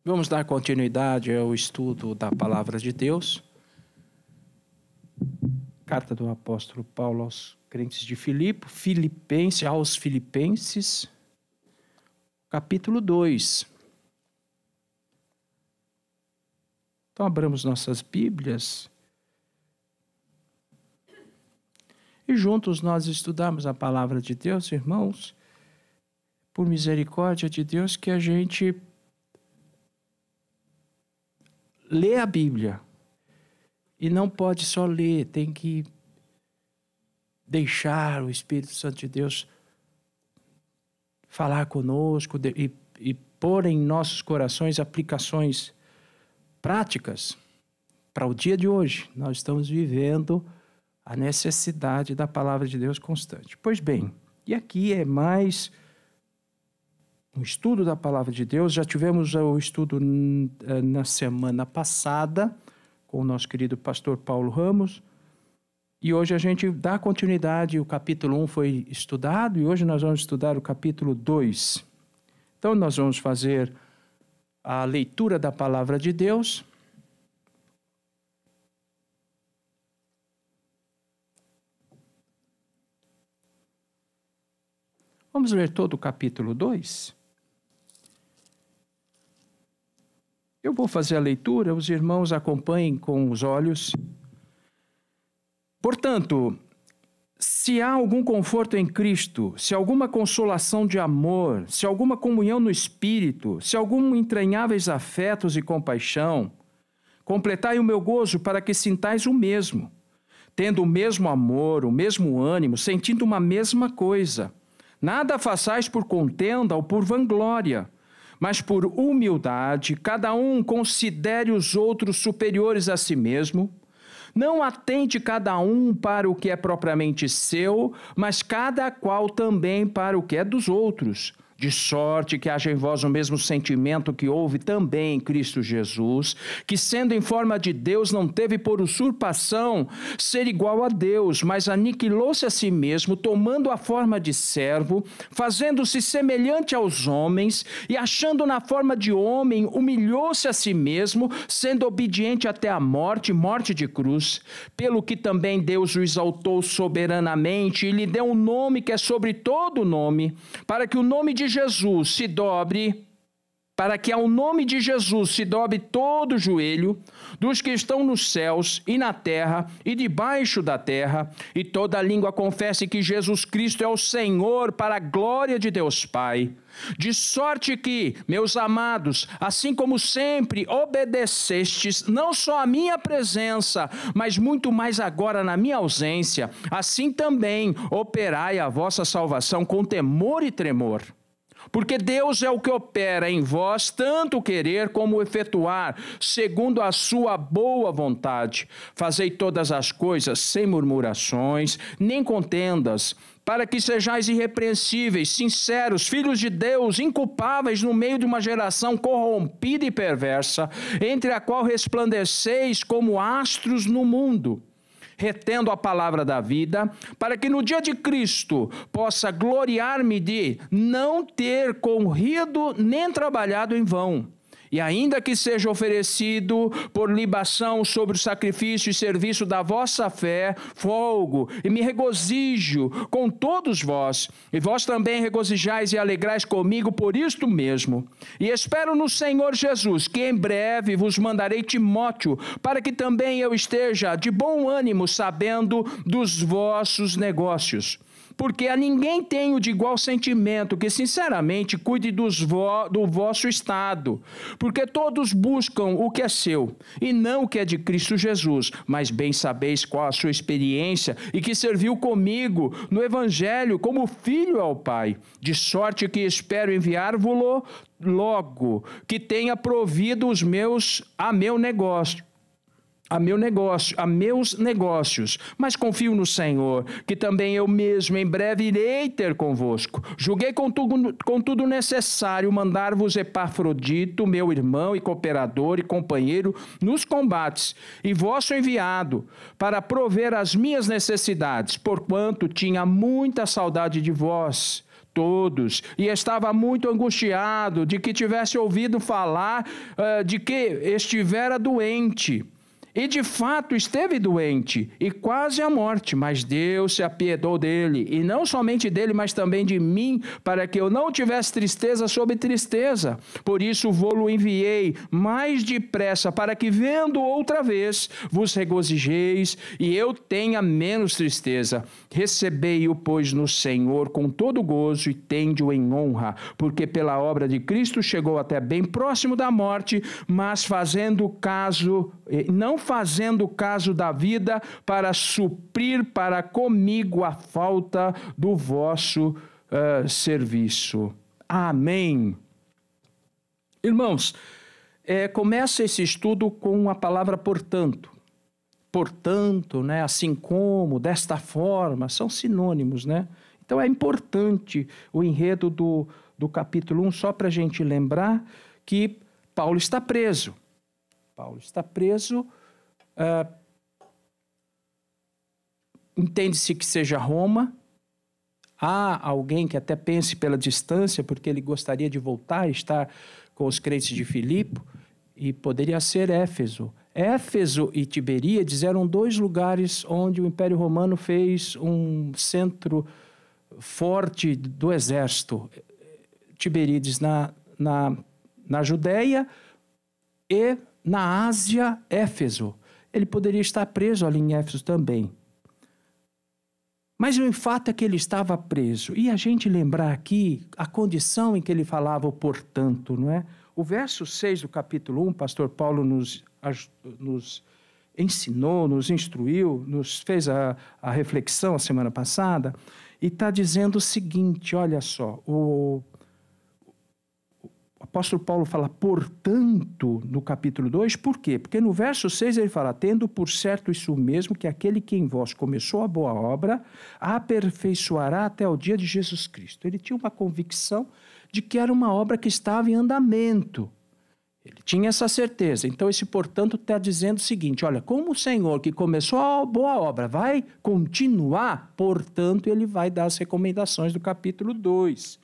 Vamos dar continuidade ao estudo da Palavra de Deus. Carta do apóstolo Paulo aos crentes de aos Filipenses, capítulo 2. Então, abramos nossas Bíblias e juntos nós estudamos a Palavra de Deus, irmãos. Por misericórdia de Deus, que a gente lê a Bíblia. E não pode só ler, tem que deixar o Espírito Santo de Deus falar conosco e pôr em nossos corações aplicações práticas para o dia de hoje. Nós estamos vivendo a necessidade da palavra de Deus constante. Pois bem, e aqui é mais um estudo da palavra de Deus. Já tivemos o estudo na semana passada com o nosso querido pastor Paulo Ramos, e hoje a gente dá continuidade. O capítulo 1 foi estudado e hoje nós vamos estudar o capítulo 2. Então nós vamos fazer a leitura da palavra de Deus. Vamos ler todo o capítulo 2? Eu vou fazer a leitura, os irmãos acompanhem com os olhos. Portanto, se há algum conforto em Cristo, se alguma consolação de amor, se alguma comunhão no Espírito, se algum entranháveis afetos e compaixão, completai o meu gozo para que sintais o mesmo, tendo o mesmo amor, o mesmo ânimo, sentindo uma mesma coisa. Nada façais por contenda ou por vanglória, mas por humildade, cada um considere os outros superiores a si mesmo. Não atente cada um para o que é propriamente seu, mas cada qual também para o que é dos outros. De sorte que haja em vós o mesmo sentimento que houve também em Cristo Jesus, que sendo em forma de Deus não teve por usurpação ser igual a Deus, mas aniquilou-se a si mesmo, tomando a forma de servo, fazendo-se semelhante aos homens, e achando na forma de homem, humilhou-se a si mesmo, sendo obediente até a morte, morte de cruz, pelo que também Deus o exaltou soberanamente e lhe deu um nome que é sobre todo nome, para que o nome de Jesus se dobre, para que ao nome de Jesus se dobre todo o joelho dos que estão nos céus e na terra e debaixo da terra, e toda língua confesse que Jesus Cristo é o Senhor, para a glória de Deus Pai. De sorte que, meus amados, assim como sempre obedecestes, não só à minha presença, mas muito mais agora na minha ausência, assim também operai a vossa salvação com temor e tremor. Porque Deus é o que opera em vós tanto querer como efetuar, segundo a sua boa vontade. Fazei todas as coisas sem murmurações, nem contendas, para que sejais irrepreensíveis, sinceros, filhos de Deus, inculpáveis no meio de uma geração corrompida e perversa, entre a qual resplandeceis como astros no mundo, retendo a palavra da vida, para que no dia de Cristo possa gloriar-me de não ter corrido nem trabalhado em vão. E ainda que seja oferecido por libação sobre o sacrifício e serviço da vossa fé, folgo e me regozijo com todos vós, e vós também regozijais e alegrais comigo por isto mesmo. E espero no Senhor Jesus, que em breve vos mandarei Timóteo, para que também eu esteja de bom ânimo, sabendo dos vossos negócios. Porque a ninguém tenho de igual sentimento que sinceramente cuide do vosso estado, porque todos buscam o que é seu, e não o que é de Cristo Jesus, mas bem sabeis qual a sua experiência, e que serviu comigo no Evangelho como filho ao Pai, de sorte que espero enviar-vos-lo logo, que tenha provido a meus negócios, mas confio no Senhor, que também eu mesmo em breve irei ter convosco. Julguei contudo necessário mandar-vos Epafrodito, meu irmão e cooperador e companheiro nos combates, e vosso enviado, para prover as minhas necessidades, porquanto tinha muita saudade de vós, todos, e estava muito angustiado de que tivesse ouvido falar de que estivera doente. E de fato esteve doente, e quase à morte, mas Deus se apiedou dele, e não somente dele, mas também de mim, para que eu não tivesse tristeza sobre tristeza. Por isso vou-lo enviei mais depressa, para que vendo outra vez vos regozijeis, e eu tenha menos tristeza. Recebei-o, pois, no Senhor com todo gozo, e tende-o em honra, porque pela obra de Cristo chegou até bem próximo da morte, mas não fazendo caso da vida, para suprir para comigo a falta do vosso serviço. Amém. Irmãos, começa esse estudo com a palavra portanto. Portanto, né, assim como, desta forma, são sinônimos, né? Então é importante o enredo do capítulo 1, só para a gente lembrar que Paulo está preso. Paulo está preso. Entende-se que seja Roma. Há alguém que até pense pela distância, porque ele gostaria de voltar, estar com os crentes de Filipe, e poderia ser Éfeso. Éfeso e Tiberíades eram dois lugares onde o Império Romano fez um centro forte do exército. Tiberíades na Judéia e na Ásia, Éfeso. Ele poderia estar preso ali em Éfeso também. Mas o fato é que ele estava preso. E a gente lembrar aqui a condição em que ele falava o portanto, não é? O verso 6 do capítulo 1, pastor Paulo nos ensinou, nos instruiu, nos fez a reflexão a semana passada, e está dizendo o seguinte, olha só, o apóstolo Paulo fala, portanto, no capítulo 2, por quê? Porque no verso 6 ele fala, tendo por certo isso mesmo, que aquele que em vós começou a boa obra, a aperfeiçoará até o dia de Jesus Cristo. Ele tinha uma convicção de que era uma obra que estava em andamento. Ele tinha essa certeza. Então, esse portanto está dizendo o seguinte, olha, como o Senhor que começou a boa obra vai continuar, portanto, ele vai dar as recomendações do capítulo 2.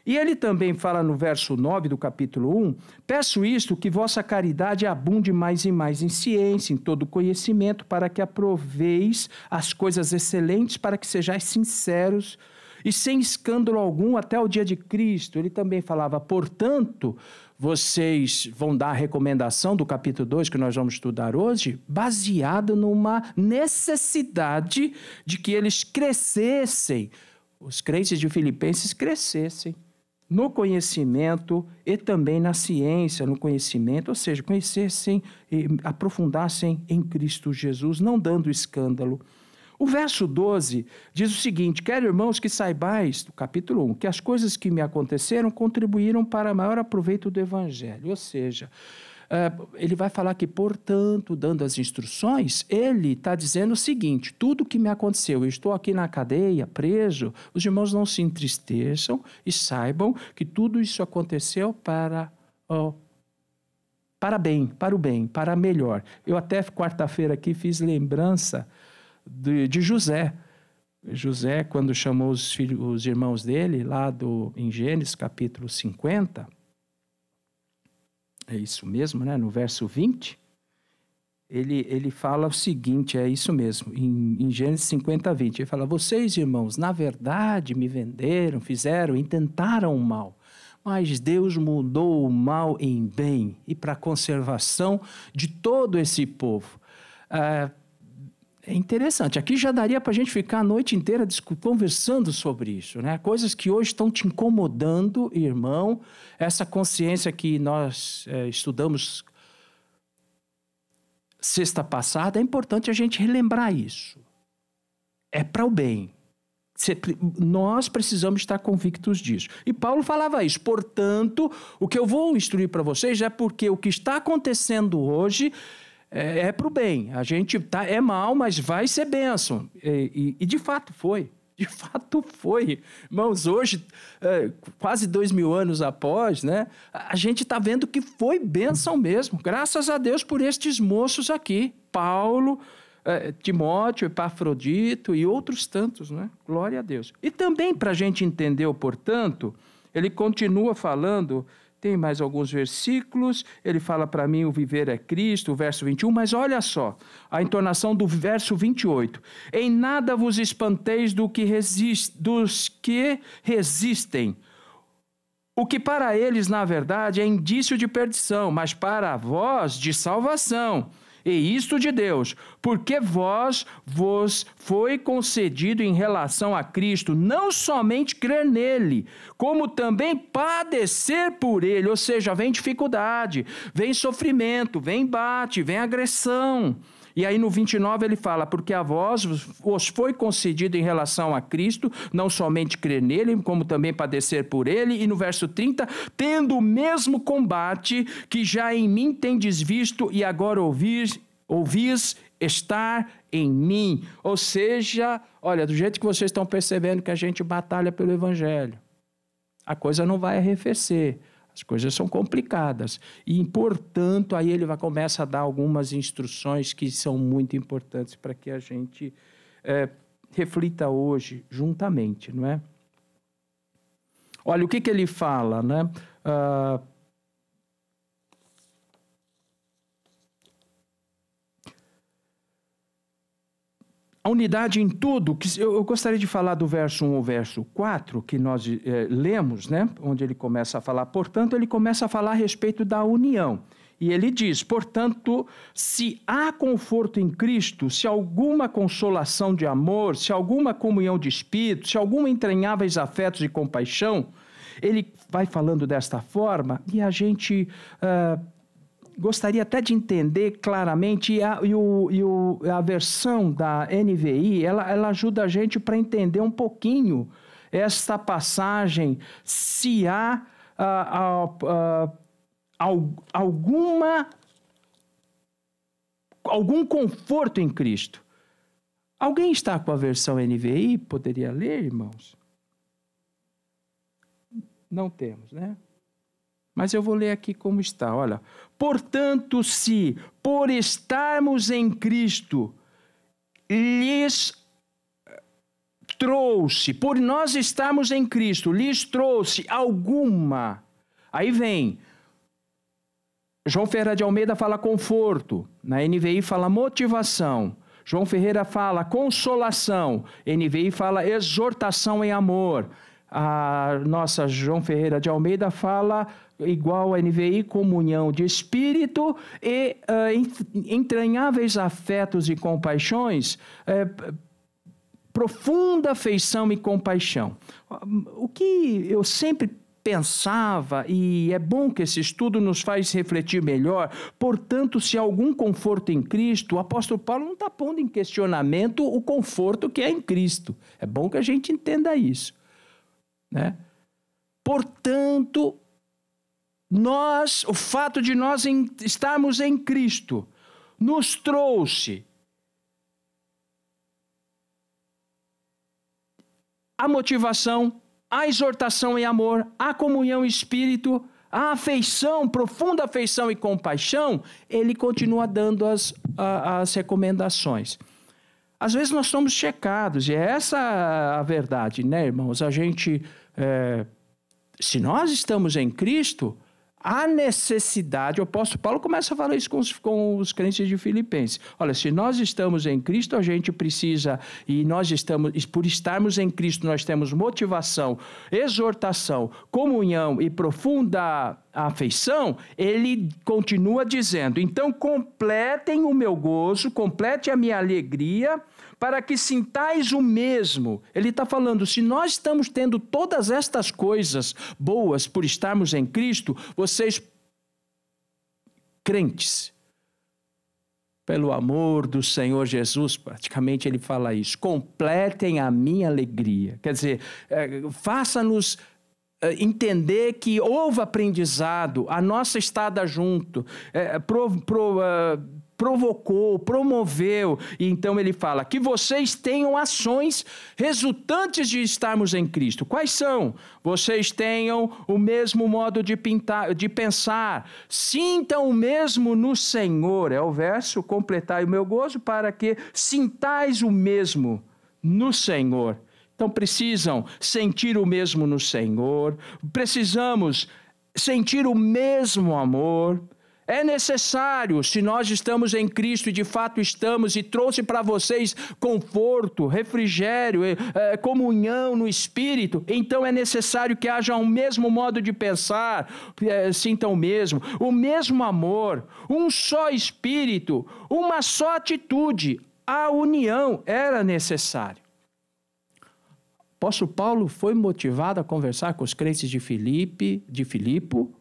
E ele também fala no verso 9 do capítulo 1, peço isto, que vossa caridade abunde mais e mais em ciência, em todo conhecimento, para que aproveis as coisas excelentes, para que sejais sinceros e sem escândalo algum até o dia de Cristo. Ele também falava, portanto, vocês vão dar a recomendação do capítulo 2, que nós vamos estudar hoje, baseado numa necessidade de que eles crescessem, os crentes de Filipenses crescessem no conhecimento e também na ciência, no conhecimento, ou seja, conhecessem e aprofundassem em Cristo Jesus, não dando escândalo. O verso 12 diz o seguinte, quero, irmãos, que saibais, do capítulo 1, que as coisas que me aconteceram contribuíram para maior aproveito do Evangelho. Ou seja, ele vai falar que, portanto, dando as instruções, ele está dizendo o seguinte, tudo que me aconteceu, eu estou aqui na cadeia, preso, os irmãos não se entristeçam e saibam que tudo isso aconteceu para o bem, para melhor. Eu até quarta-feira aqui fiz lembrança de José. José, quando chamou os irmãos dele, lá em Gênesis capítulo 50, é isso mesmo, né? No verso 20, ele fala o seguinte, é isso mesmo, em Gênesis 50, 20, ele fala, vocês, irmãos, na verdade me venderam, fizeram, intentaram o mal, mas Deus mudou o mal em bem e para a conservação de todo esse povo. É interessante, aqui já daria para a gente ficar a noite inteira conversando sobre isso, né? Coisas que hoje estão te incomodando, irmão, essa consciência que nós estudamos sexta passada, é importante a gente relembrar isso. É para o bem. Nós precisamos estar convictos disso. E Paulo falava isso, portanto, o que eu vou instruir para vocês é porque o que está acontecendo hoje é para o bem. A gente é mal, mas vai ser bênção. E de fato foi. De fato foi. Irmãos, hoje, quase 2000 anos após, né, a gente está vendo que foi bênção mesmo. Graças a Deus por estes moços aqui. Paulo, Timóteo, Epafrodito e outros tantos, né? Glória a Deus. E também para a gente entender, portanto, ele continua falando, tem mais alguns versículos, ele fala para mim o viver é Cristo, o verso 21, mas olha só, a entonação do verso 28. Em nada vos espanteis dos que resistem, o que para eles, na verdade, é indício de perdição, mas para vós de salvação. E isto de Deus, porque vos foi concedido em relação a Cristo, não somente crer nele, como também padecer por ele, ou seja, vem dificuldade, vem sofrimento, vem embate, vem agressão. E aí no 29 ele fala, porque a vós vos foi concedido em relação a Cristo, não somente crer nele, como também padecer por ele. E no verso 30, tendo o mesmo combate que já em mim tendes visto e agora ouvis estar em mim. Ou seja, olha, do jeito que vocês estão percebendo que a gente batalha pelo Evangelho, a coisa não vai arrefecer. As coisas são complicadas e, portanto, aí ele começa a dar algumas instruções que são muito importantes para que a gente reflita hoje juntamente, não é? Olha, o que ele fala, né? A unidade em tudo, que eu gostaria de falar do verso 1 ao verso 4, que nós lemos, né? Onde ele começa a falar, portanto, ele começa a falar a respeito da união. E ele diz, portanto, se há conforto em Cristo, se alguma consolação de amor, se alguma comunhão de espírito, se alguma entranháveis afetos e compaixão, ele vai falando desta forma e a gente... gostaria até de entender claramente, a versão da NVI, ela ajuda a gente para entender um pouquinho esta passagem, se há algum conforto em Cristo. Alguém está com a versão NVI? Poderia ler, irmãos? Não temos, né? Mas eu vou ler aqui como está, olha. Portanto, se por estarmos em Cristo, lhes trouxe, por nós estarmos em Cristo, lhes trouxe alguma, aí vem, João Ferreira de Almeida fala conforto, na NVI fala motivação, João Ferreira fala consolação, NVI fala exortação em amor, a nossa João Ferreira de Almeida fala, igual a NVI, comunhão de espírito e entranháveis afetos e compaixões, profunda afeição e compaixão. O que eu sempre pensava, e é bom que esse estudo nos faz refletir melhor, portanto, se há algum conforto em Cristo, o apóstolo Paulo não está pondo em questionamento o conforto que é em Cristo. É bom que a gente entenda isso. Né? Portanto, o fato de nós estarmos em Cristo nos trouxe a motivação, a exortação em amor, a comunhão em espírito, a afeição, profunda afeição e compaixão. Ele continua dando as recomendações. Às vezes nós somos checados, e é essa a verdade, né, irmãos? A gente, se nós estamos em Cristo, há necessidade, o apóstolo Paulo começa a falar isso com os crentes de Filipenses. Olha, se nós estamos em Cristo, a gente precisa, por estarmos em Cristo, nós temos motivação, exortação, comunhão e profunda afeição. Ele continua dizendo, então completem o meu gozo, complete a minha alegria, para que sintais o mesmo. Ele está falando, se nós estamos tendo todas estas coisas boas por estarmos em Cristo, vocês, crentes, pelo amor do Senhor Jesus, praticamente ele fala isso, completem a minha alegria. Quer dizer, faça-nos entender que houve aprendizado, a nossa estada junto, provocou, promoveu. E então ele fala que vocês tenham ações resultantes de estarmos em Cristo. Quais são? Vocês tenham o mesmo modo de pensar, sintam o mesmo no Senhor. É o verso: completai o meu gozo para que sintais o mesmo no Senhor. Então precisam sentir o mesmo no Senhor, precisamos sentir o mesmo amor. É necessário, se nós estamos em Cristo e de fato estamos, e trouxe para vocês conforto, refrigério, comunhão no Espírito, então é necessário que haja um mesmo modo de pensar, sintam o mesmo amor, um só Espírito, uma só atitude. A união era necessária. O apóstolo Paulo foi motivado a conversar com os crentes de Filipe,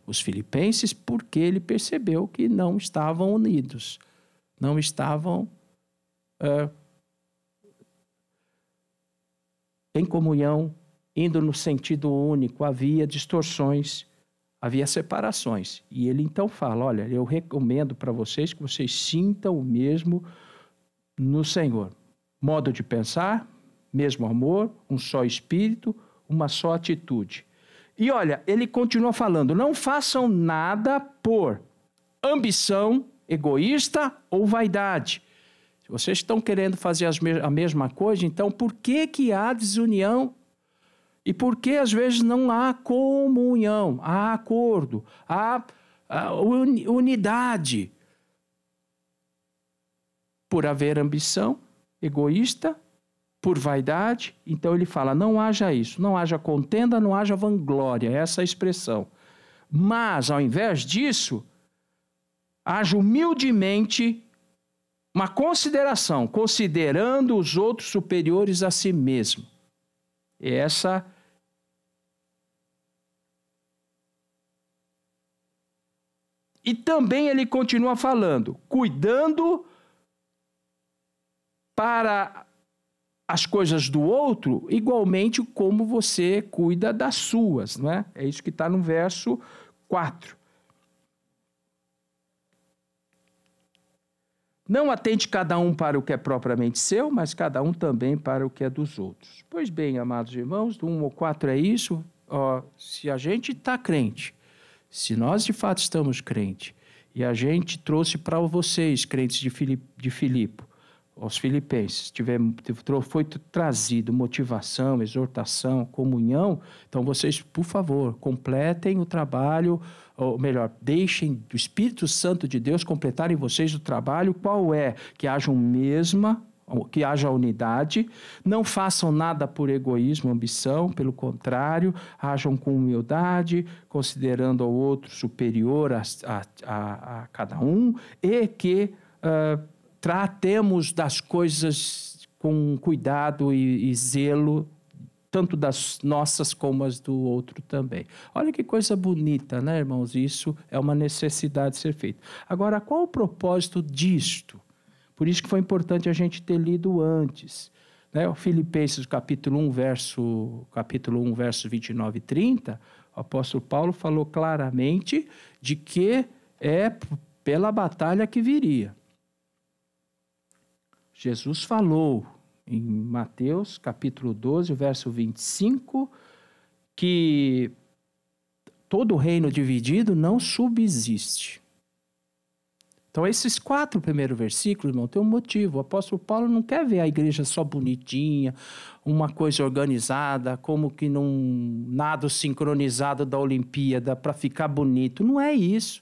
os filipenses, porque ele percebeu que não estavam unidos, não estavam em comunhão, indo no sentido único, havia distorções, havia separações. E ele então fala: olha, eu recomendo para vocês que vocês sintam o mesmo no Senhor. Modo de pensar, mesmo amor, um só espírito, uma só atitude. E olha, ele continua falando: não façam nada por ambição egoísta ou vaidade. Se vocês estão querendo fazer a mesma coisa, então por que há desunião? E por que às vezes não há comunhão, há acordo, há unidade? Por haver ambição egoísta, por vaidade. Então ele fala: não haja isso, não haja contenda, não haja vanglória, essa é a expressão. Mas, ao invés disso, haja humildemente uma consideração, considerando os outros superiores a si mesmo. Essa E também ele continua falando, cuidando para as coisas do outro, igualmente como você cuida das suas, não é? É isso que está no verso 4. Não atente cada um para o que é propriamente seu, mas cada um também para o que é dos outros. Pois bem, amados irmãos, do 1 ao 4 é isso. Se a gente está crente, se nós de fato estamos crentes, e a gente trouxe para vocês, crentes de Filipe, aos filipenses, foi trazido motivação, exortação, comunhão, então vocês, por favor, completem o trabalho, ou melhor, deixem o Espírito Santo de Deus completar em vocês o trabalho. Qual é? Que haja unidade, não façam nada por egoísmo, ambição, pelo contrário, hajam com humildade, considerando ao outro superior a cada um, e que tratemos das coisas com cuidado e zelo, tanto das nossas como as do outro também. Olha que coisa bonita, né, irmãos? Isso é uma necessidade de ser feito. Agora, qual o propósito disto? Por isso que foi importante a gente ter lido antes. Né? O Filipenses, capítulo 1, versos 29 e 30, o apóstolo Paulo falou claramente de que é pela batalha que viria. Jesus falou em Mateus, capítulo 12, verso 25, que todo reino dividido não subsiste. Então, esses 4 primeiros versículos, irmão, tem um motivo. O apóstolo Paulo não quer ver a igreja só bonitinha, uma coisa organizada, como que num nado sincronizado da Olimpíada para ficar bonito. Não é isso.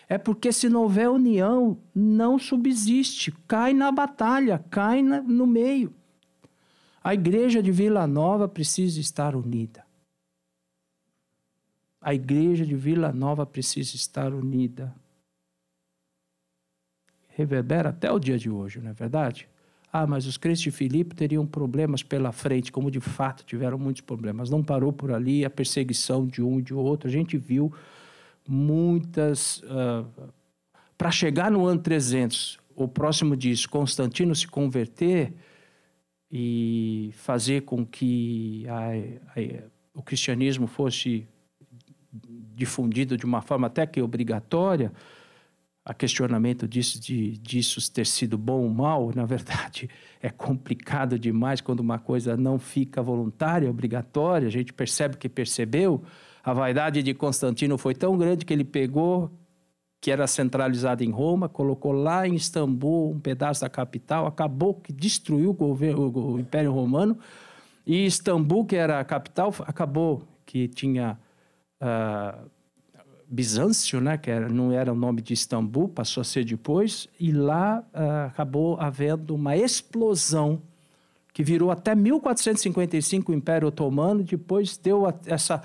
É porque se não houver união, não subsiste, cai na batalha, cai no meio. A igreja de Vila Nova precisa estar unida. A igreja de Vila Nova precisa estar unida. Reverbera até o dia de hoje, não é verdade? Mas os crentes de Filipe teriam problemas pela frente, como de fato tiveram muitos problemas. Não parou por ali a perseguição de um e de outro. A gente viu muitas... para chegar no ano 300, o próximo disso, Constantino se converter e fazer com que o cristianismo fosse difundido de uma forma até que obrigatória, a questionamento disso ter sido bom ou mal. Na verdade, é complicado demais quando uma coisa não fica voluntária, obrigatória. A gente percebe que percebeu. A vaidade de Constantino foi tão grande que ele pegou, que era centralizado em Roma, colocou lá em Istambul um pedaço da capital, acabou que destruiu o Império Romano, e Istambul, que era a capital, acabou que tinha Bizâncio, né, que não era o nome de Istambul, passou a ser depois, e lá acabou havendo uma explosão que virou até 1455 o Império Otomano, depois deu essa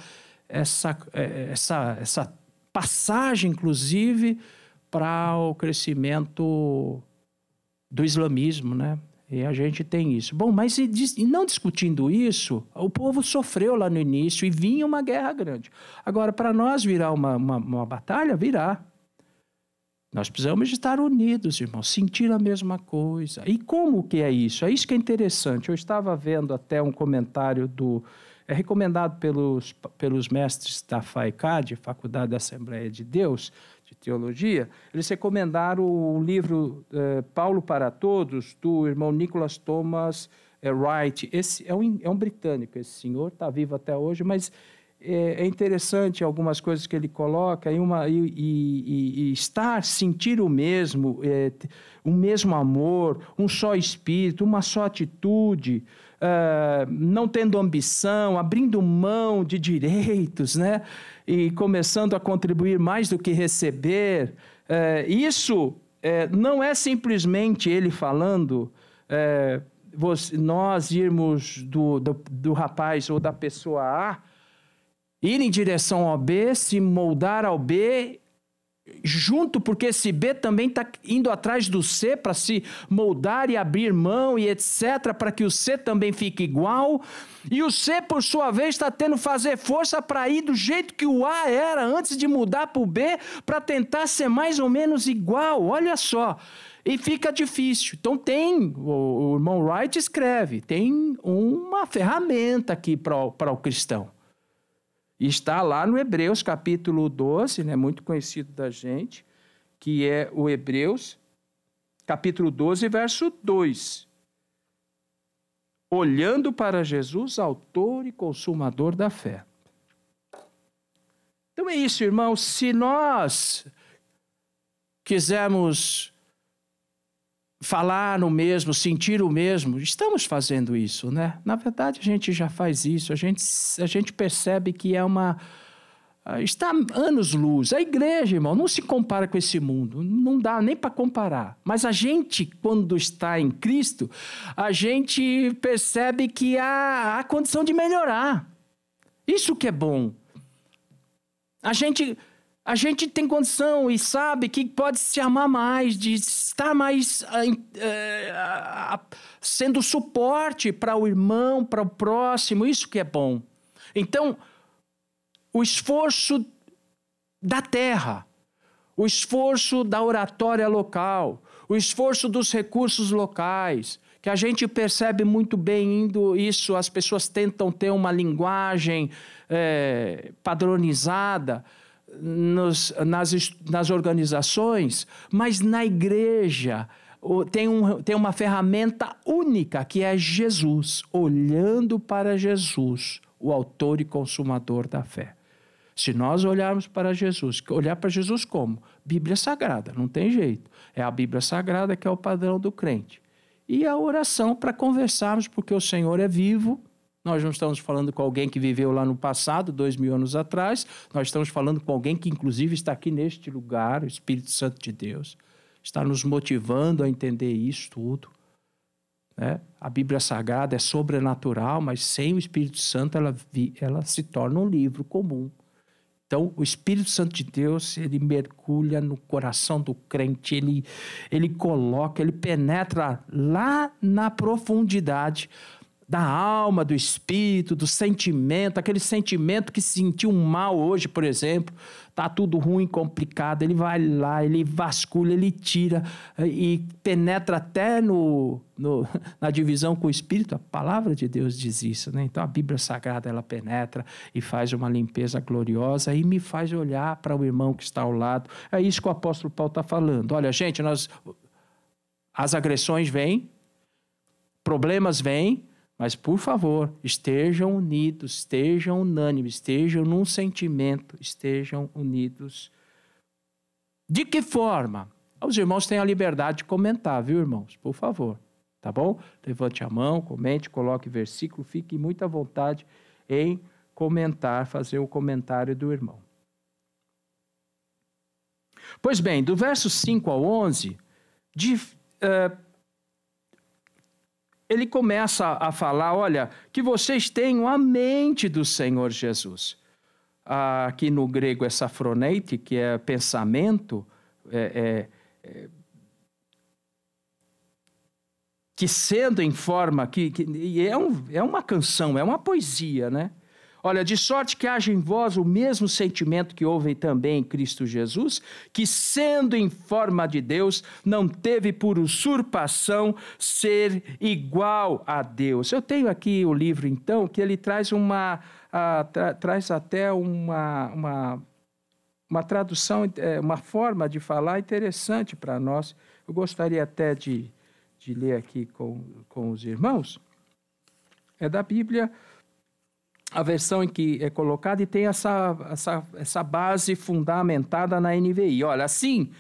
passagem, inclusive, para o crescimento do islamismo, né? E a gente tem isso. Bom, mas e não discutindo isso, o povo sofreu lá no início e vinha uma guerra grande. Agora, para nós virar uma batalha, virá. Nós precisamos estar unidos, irmãos, sentir a mesma coisa. E como que é isso? É isso que é interessante. Eu estava vendo até um comentário é recomendado pelos mestres da FAECAD, Faculdade da Assembleia de Deus, de Teologia. Eles recomendaram o livro Paulo para Todos, do irmão Nicholas Thomas Wright. Esse é um britânico, esse senhor, está vivo até hoje, mas é interessante algumas coisas que ele coloca, sentir o mesmo amor, um só espírito, uma só atitude, não tendo ambição, abrindo mão de direitos, né? E começando a contribuir mais do que receber. Isso não é simplesmente ele falando, nós irmos do rapaz ou da pessoa A, ir em direção ao B, se moldar ao B, junto, porque esse B também está indo atrás do C para se moldar e abrir mão e etc., para que o C também fique igual. E o C, por sua vez, está tendo que fazer força para ir do jeito que o A era antes de mudar para o B, para tentar ser mais ou menos igual. Olha só. E fica difícil. Então o irmão Wright escreve, tem uma ferramenta aqui para o cristão. E está lá no Hebreus, capítulo 12, né, muito conhecido da gente, que é o Hebreus, capítulo 12, verso 2. Olhando para Jesus, autor e consumador da fé. Então é isso, irmãos. Se nós quisermos falar no mesmo, sentir o mesmo, estamos fazendo isso, né? Na verdade, a gente já faz isso, a gente percebe que está anos-luz. A igreja, irmão, não se compara com esse mundo, não dá nem para comparar. Mas a gente, quando está em Cristo, a gente percebe que há condição de melhorar. Isso que é bom. A gente tem condição e sabe que pode se amar mais, de estar mais sendo suporte para o irmão, para o próximo, isso que é bom. Então, o esforço da terra, o esforço da oratória local, o esforço dos recursos locais, que a gente percebe muito bem indo isso, as pessoas tentam ter uma linguagem padronizada, nas organizações, mas na igreja tem uma ferramenta única, que é Jesus, olhando para Jesus, o autor e consumador da fé. Se nós olharmos para Jesus, olhar para Jesus como? Bíblia Sagrada, não tem jeito. É a Bíblia Sagrada que é o padrão do crente. E a oração para conversarmos, porque o Senhor é vivo. Nós não estamos falando com alguém que viveu lá no passado, 2000 anos atrás. Nós estamos falando com alguém que, inclusive, está aqui neste lugar, o Espírito Santo de Deus. Está nos motivando a entender isso tudo. Né? A Bíblia Sagrada é sobrenatural, mas sem o Espírito Santo ela se torna um livro comum. Então, o Espírito Santo de Deus, ele mergulha no coração do crente, ele coloca, ele penetra lá na profundidade da alma, do espírito, do sentimento, aquele sentimento que sentiu mal hoje, por exemplo, está tudo ruim, complicado, ele vai lá, ele vasculha, ele tira e penetra até na divisão com o espírito. A palavra de Deus diz isso, né? Então a Bíblia Sagrada, ela penetra e faz uma limpeza gloriosa e me faz olhar para o irmão que está ao lado. É isso que o apóstolo Paulo está falando. Olha, gente, as agressões vêm, problemas vêm, mas, por favor, estejam unidos, estejam unânimes, estejam num sentimento, estejam unidos. De que forma? Os irmãos têm a liberdade de comentar, viu, irmãos? Por favor, tá bom? Levante a mão, comente, coloque versículo, fique muito à vontade em comentar, fazer o comentário do irmão. Pois bem, do verso 5 ao 11, ele começa a falar, olha, que vocês tenham a mente do Senhor Jesus. Aqui no grego é safroneite, que é pensamento, que sendo em forma, é uma canção, é uma poesia, né? Olha, de sorte que haja em vós o mesmo sentimento que houve também em Cristo Jesus, que sendo em forma de Deus, não teve por usurpação ser igual a Deus. Eu tenho aqui o livro, então, que ele traz traz até uma tradução, uma forma de falar interessante para nós. Eu gostaria até de ler aqui com os irmãos. É da Bíblia, a versão em que é colocada, e tem essa base fundamentada na NVI. Olha, assim,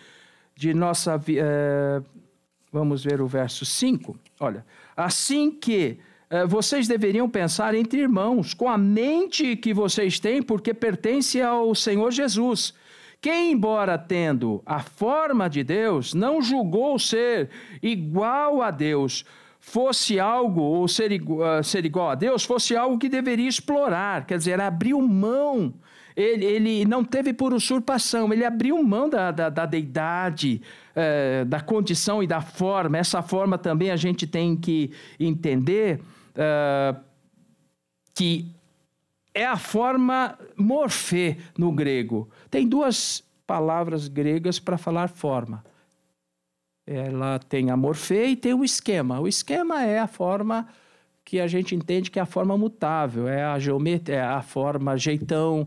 vamos ver o verso 5. Olha, assim que vocês deveriam pensar entre irmãos, com a mente que vocês têm, porque pertence ao Senhor Jesus, que, embora tendo a forma de Deus, não julgou ser igual a Deus, fosse algo, ou ser igual a Deus, fosse algo que deveria explorar, quer dizer, abriu mão. Ele não teve por usurpação, ele abriu mão da deidade, da condição e da forma. Essa forma também a gente tem que entender que é a forma morfê no grego. Tem duas palavras gregas para falar forma. Ela tem a morfê e tem o esquema. O esquema é a forma que a gente entende que é a forma mutável, é a geometria, é a forma jeitão,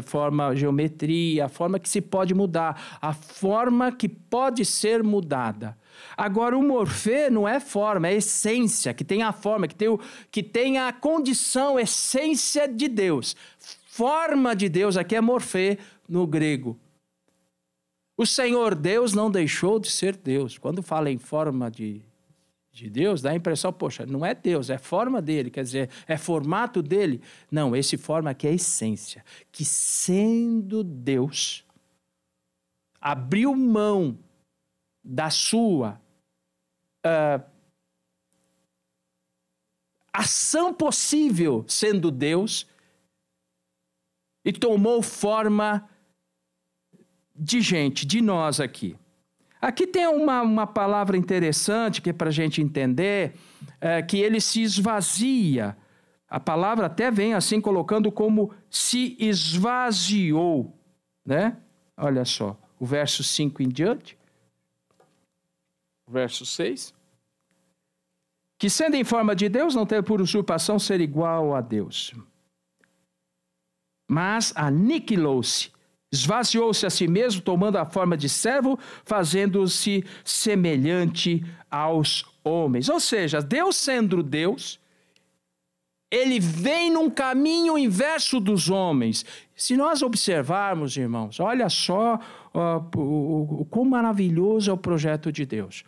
forma geometria, a forma que se pode mudar, a forma que pode ser mudada. Agora, o morfê não é forma, é essência, que tem a forma, que tem a condição, essência de Deus. Forma de Deus, aqui é morfê no grego. O Senhor Deus não deixou de ser Deus. Quando fala em forma de Deus, dá a impressão, poxa, não é Deus, é forma dele, quer dizer, é formato dele. Não, esse forma aqui é essência, que sendo Deus, abriu mão da sua ação possível sendo Deus e tomou forma de gente, de nós aqui. Aqui tem uma palavra interessante que é para a gente entender, que ele se esvazia. A palavra até vem assim colocando como se esvaziou, né? Olha só, o verso 5 em diante, o verso 6. Que sendo em forma de Deus, não teve por usurpação ser igual a Deus, mas aniquilou-se, esvaziou-se a si mesmo, tomando a forma de servo, fazendo-se semelhante aos homens. Ou seja, Deus sendo Deus, ele vem num caminho inverso dos homens. Se nós observarmos, irmãos, olha só o quão maravilhoso é o projeto de Deus.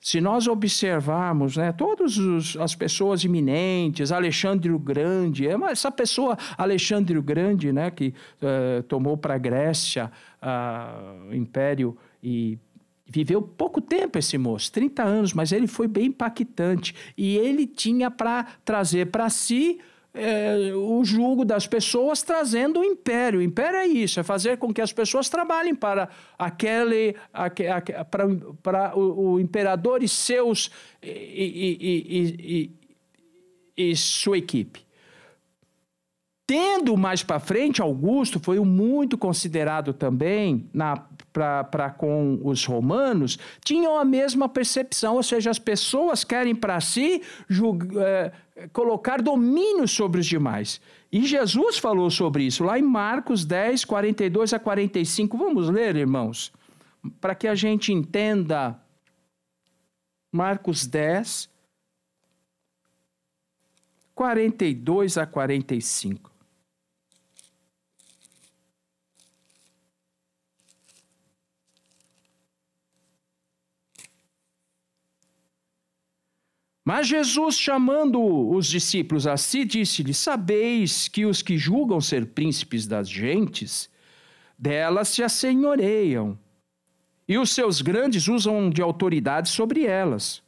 Se nós observarmos, né, todas as pessoas eminentes, Alexandre o Grande, essa pessoa, Alexandre o Grande, né, que tomou para a Grécia o império e viveu pouco tempo esse moço, 30 anos, mas ele foi bem impactante. E ele tinha para trazer para si o jugo das pessoas, trazendo o império. O império é isso, é fazer com que as pessoas trabalhem para para o imperador e seus e sua equipe. Tendo mais para frente, Augusto foi muito considerado também com os romanos, tinham a mesma percepção, ou seja, as pessoas querem para si colocar domínio sobre os demais. E Jesus falou sobre isso lá em Marcos 10, 42 a 45. Vamos ler, irmãos, para que a gente entenda. Marcos 10, 42 a 45. Mas Jesus, chamando os discípulos a si, disse-lhes: sabeis que os que julgam ser príncipes das gentes, delas se assenhoreiam, e os seus grandes usam de autoridade sobre elas.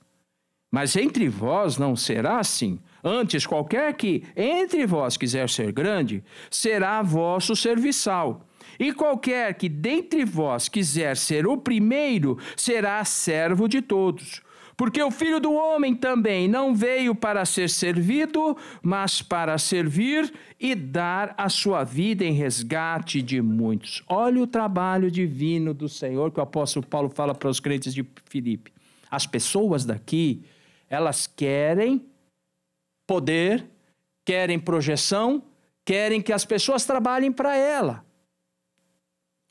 Mas entre vós não será assim. Antes, qualquer que entre vós quiser ser grande, será vosso serviçal. E qualquer que dentre vós quiser ser o primeiro, será servo de todos. Porque o Filho do Homem também não veio para ser servido, mas para servir e dar a sua vida em resgate de muitos. Olha o trabalho divino do Senhor que o apóstolo Paulo fala para os crentes de Filipe. As pessoas daqui, elas querem poder, querem projeção, querem que as pessoas trabalhem para ela.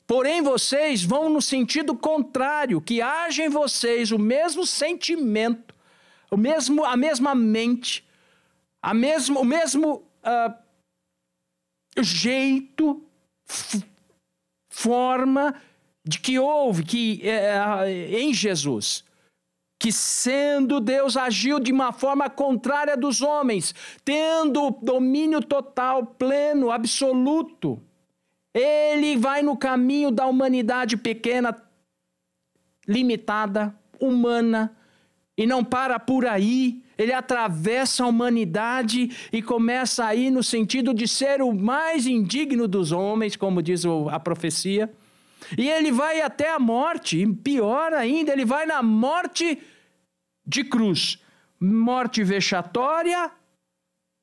Porém, vocês vão no sentido contrário, que haja em vocês o mesmo sentimento, a mesma mente, o mesmo jeito, forma de que houve em Jesus. Que sendo Deus agiu de uma forma contrária dos homens, tendo domínio total, pleno, absoluto. Ele vai no caminho da humanidade pequena, limitada, humana, e não para por aí. Ele atravessa a humanidade e começa a ir no sentido de ser o mais indigno dos homens, como diz a profecia. E ele vai até a morte, e pior ainda, ele vai na morte de cruz. Morte vexatória,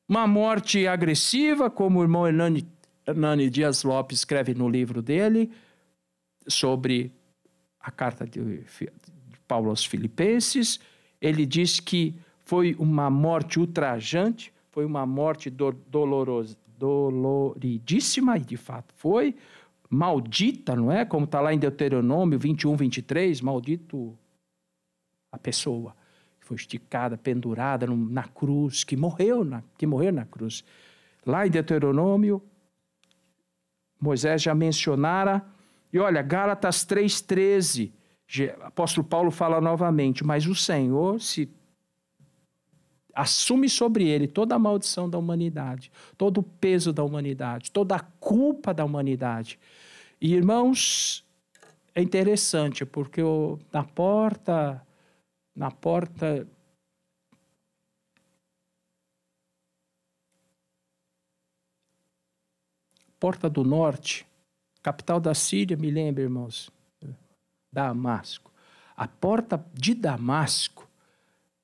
uma morte agressiva, como o irmão Hernani Dias Lopes escreve no livro dele, sobre a carta de Paulo aos Filipenses. Ele diz que foi uma morte ultrajante, foi uma morte doloridíssima, e de fato foi, maldita, não é? Como está lá em Deuteronômio 21, 23, maldito a pessoa que foi esticada, pendurada na cruz, que morreu na cruz. Lá em Deuteronômio, Moisés já mencionara, e olha, Gálatas 3,13, apóstolo Paulo fala novamente, mas o Senhor assume sobre ele toda a maldição da humanidade, todo o peso da humanidade, toda a culpa da humanidade. E, irmãos, é porta do norte, capital da Síria, me lembra, irmãos, Damasco. A porta de Damasco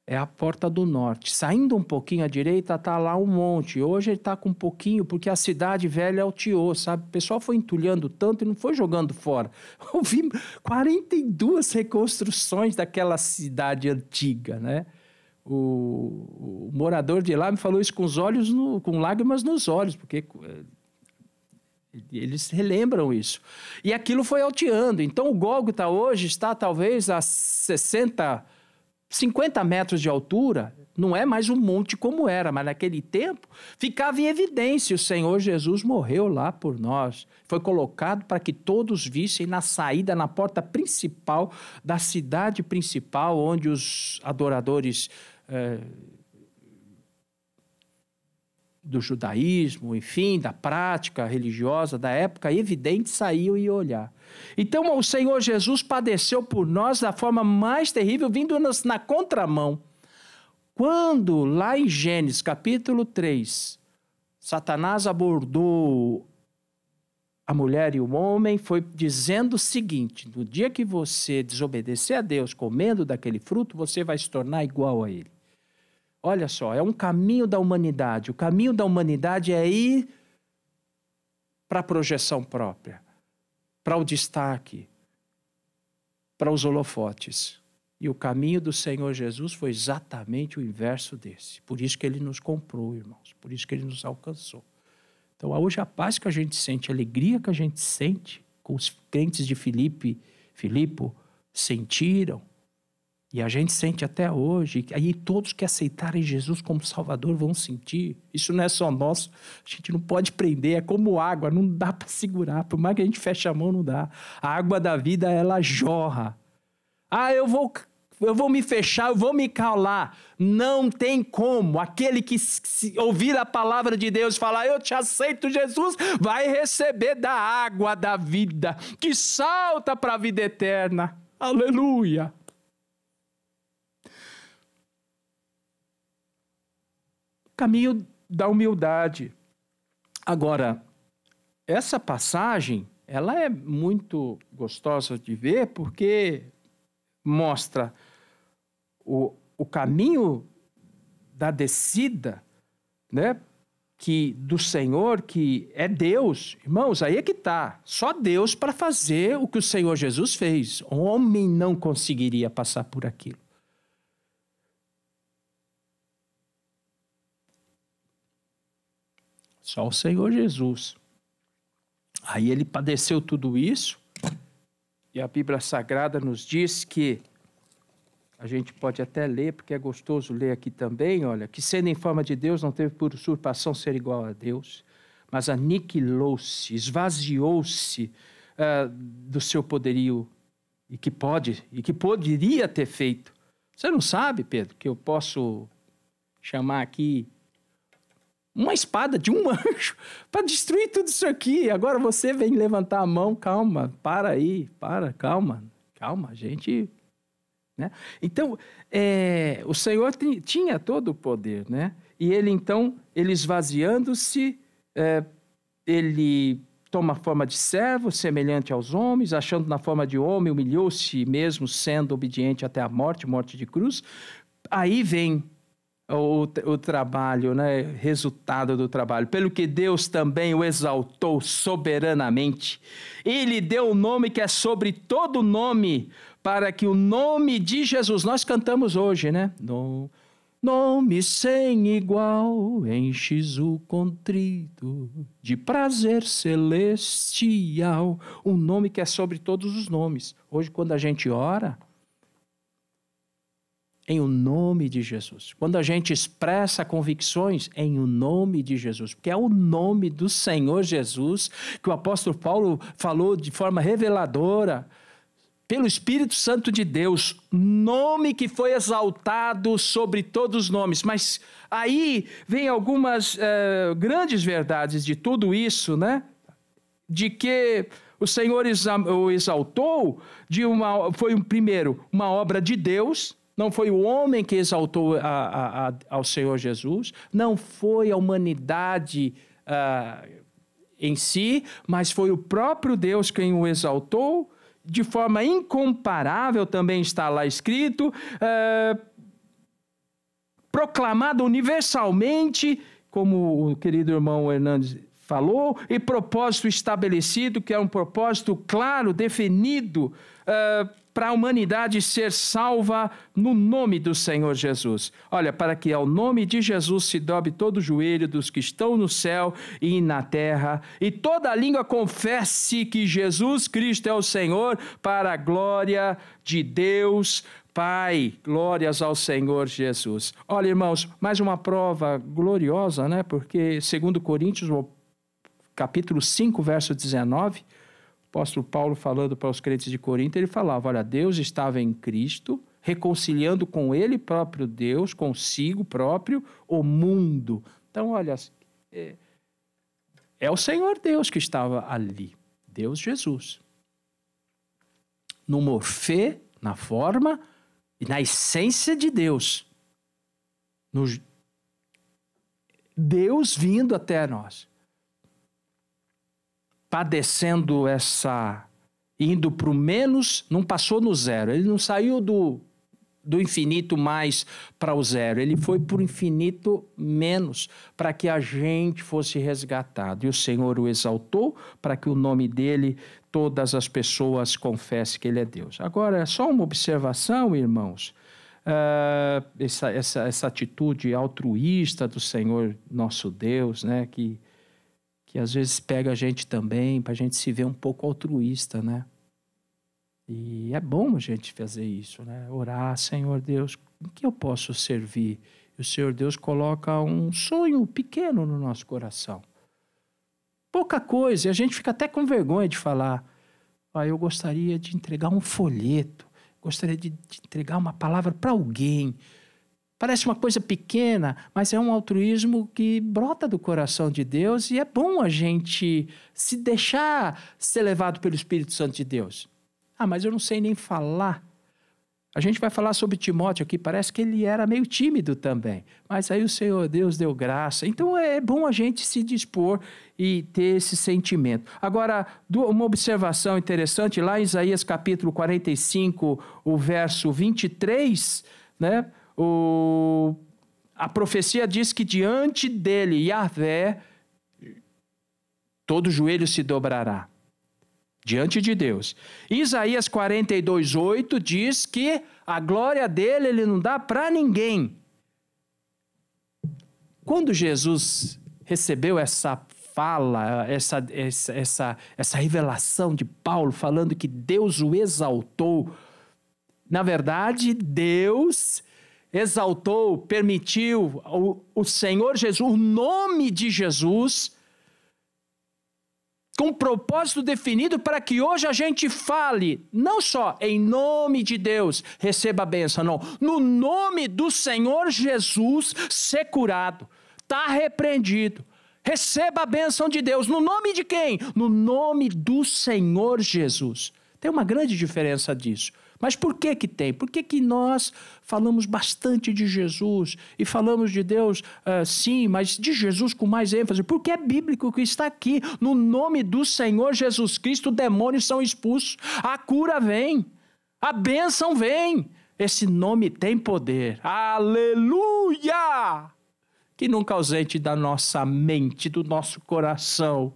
é a porta do norte. Saindo um pouquinho à direita, está lá um monte. Hoje ele está com um pouquinho, porque a cidade velha altiou, sabe? O pessoal foi entulhando tanto e não foi jogando fora. Eu vi 42 reconstruções daquela cidade antiga, né? O morador de lá me falou isso com lágrimas nos olhos, porque eles relembram isso. E aquilo foi alteando. Então o Gólgota hoje está talvez a 50 metros de altura. Não é mais um monte como era, mas naquele tempo ficava em evidência. O Senhor Jesus morreu lá por nós. Foi colocado para que todos vissem na saída, na porta principal da cidade principal, onde os adoradores do judaísmo, enfim, da prática religiosa da época, evidente, saíam e iam olhar. Então, o Senhor Jesus padeceu por nós da forma mais terrível, vindo-nos na contramão. Quando, lá em Gênesis, capítulo 3, Satanás abordou a mulher e o homem, foi dizendo o seguinte: no dia que você desobedecer a Deus comendo daquele fruto, você vai se tornar igual a ele. Olha só, é um caminho da humanidade. O caminho da humanidade é ir para a projeção própria, para o destaque, para os holofotes. E o caminho do Senhor Jesus foi exatamente o inverso desse. Por isso que ele nos comprou, irmãos. Por isso que ele nos alcançou. Então, hoje a paz que a gente sente, a alegria que a gente sente, com os crentes de Filipe sentiram, e a gente sente até hoje, aí todos que aceitarem Jesus como Salvador vão sentir. Isso não é só nosso, a gente não pode prender, é como água, não dá para segurar, por mais que a gente feche a mão, não dá. A água da vida, ela jorra. Eu vou me fechar, eu vou me calar. Não tem como. Aquele que ouvir a palavra de Deus e falar, eu te aceito, Jesus, vai receber da água da vida, que salta para a vida eterna. Aleluia. Caminho da humildade. Agora, essa passagem, ela é muito gostosa de ver porque mostra o caminho da descida, né, do Senhor, que é Deus. Irmãos, aí é que está. Só Deus para fazer o que o Senhor Jesus fez. O homem não conseguiria passar por aquilo. Só o Senhor Jesus. Aí ele padeceu tudo isso, e a Bíblia Sagrada nos diz que, a gente pode até ler, porque é gostoso ler aqui também, olha, que sendo em forma de Deus, não teve por usurpação ser igual a Deus, mas aniquilou-se, esvaziou-se do seu poderio, e que poderia ter feito. Você não sabe, Pedro, que eu posso chamar aqui uma espada de um anjo para destruir tudo isso aqui. Agora você vem levantar a mão, calma, calma, gente, né? Então, o Senhor tinha todo o poder, né? E ele, então, ele esvaziando-se, ele toma a forma de servo, semelhante aos homens, achando na forma de homem, humilhou-se mesmo, sendo obediente até a morte de cruz. Aí vem o trabalho, né? Resultado do trabalho. Pelo que Deus também o exaltou soberanamente. E lhe deu o nome que é sobre todo nome, para que o nome de Jesus, nós cantamos hoje, né? No nome sem igual, enches o contrito de prazer celestial. Um nome que é sobre todos os nomes. Hoje, quando a gente ora, em o nome de Jesus. Quando a gente expressa convicções, em o nome de Jesus. Porque é o nome do Senhor Jesus que o apóstolo Paulo falou de forma reveladora, pelo Espírito Santo de Deus, nome que foi exaltado sobre todos os nomes. Mas aí vem algumas grandes verdades de tudo isso, né? De que o Senhor o exaltou, foi primeiro uma obra de Deus. Não foi o homem que exaltou ao Senhor Jesus, não foi a humanidade em si, mas foi o próprio Deus quem o exaltou, de forma incomparável, também está lá escrito, proclamado universalmente, como o querido irmão Hernandes falou, e propósito estabelecido, que é um propósito claro, definido, para a humanidade ser salva no nome do Senhor Jesus. Olha, para que ao nome de Jesus se dobre todo o joelho dos que estão no céu e na terra, e toda língua confesse que Jesus Cristo é o Senhor, para a glória de Deus Pai. Glórias ao Senhor Jesus. Olha, irmãos, mais uma prova gloriosa, né? Porque, segundo Coríntios, capítulo 5, verso 19, o apóstolo Paulo, falando para os crentes de Corinto, ele falava, olha, Deus estava em Cristo, reconciliando com ele próprio Deus, consigo próprio, o mundo. Então, olha, é o Senhor Deus que estava ali, Deus Jesus. No morfê, na forma e na essência de Deus. Deus vindo até nós. Padecendo indo para o menos, não passou no zero. Ele não saiu do infinito mais para o zero, ele foi por infinito menos, para que a gente fosse resgatado. E o Senhor o exaltou para que o nome dele, todas as pessoas confessem que ele é Deus. Agora, só uma observação, irmãos, essa atitude altruísta do Senhor nosso Deus, né, que às vezes pega a gente também, para a gente se ver um pouco altruísta, né? E é bom a gente fazer isso, né? Orar, Senhor Deus, em que eu posso servir? E o Senhor Deus coloca um sonho pequeno no nosso coração. Pouca coisa, e a gente fica até com vergonha de falar. Eu gostaria de entregar um folheto, gostaria de entregar uma palavra para alguém. Parece uma coisa pequena, mas é um altruísmo que brota do coração de Deus e é bom a gente se deixar ser levado pelo Espírito Santo de Deus. Mas eu não sei nem falar. A gente vai falar sobre Timóteo aqui, parece que ele era meio tímido também. Mas aí o Senhor Deus deu graça. Então é bom a gente se dispor e ter esse sentimento. Agora, uma observação interessante, lá em Isaías capítulo 45, o verso 23, né? A profecia diz que diante dele, Yahvé, todo joelho se dobrará. Diante de Deus. Isaías 42:8 diz que a glória dele ele não dá para ninguém. Quando Jesus recebeu essa fala, essa revelação de Paulo, falando que Deus o exaltou, na verdade, Deus exaltou, permitiu o Senhor Jesus, o nome de Jesus, com um propósito definido para que hoje a gente fale, não só em nome de Deus, receba a bênção, não. No nome do Senhor Jesus, ser curado, está repreendido. Receba a bênção de Deus. No nome de quem? No nome do Senhor Jesus. Tem uma grande diferença disso. Mas por que que tem? Por que que nós falamos bastante de Jesus e falamos de Deus, sim, mas de Jesus com mais ênfase? Porque é bíblico que está aqui. No nome do Senhor Jesus Cristo, demônios são expulsos, a cura vem, a bênção vem. Esse nome tem poder. Aleluia! Que nunca ausente da nossa mente, do nosso coração.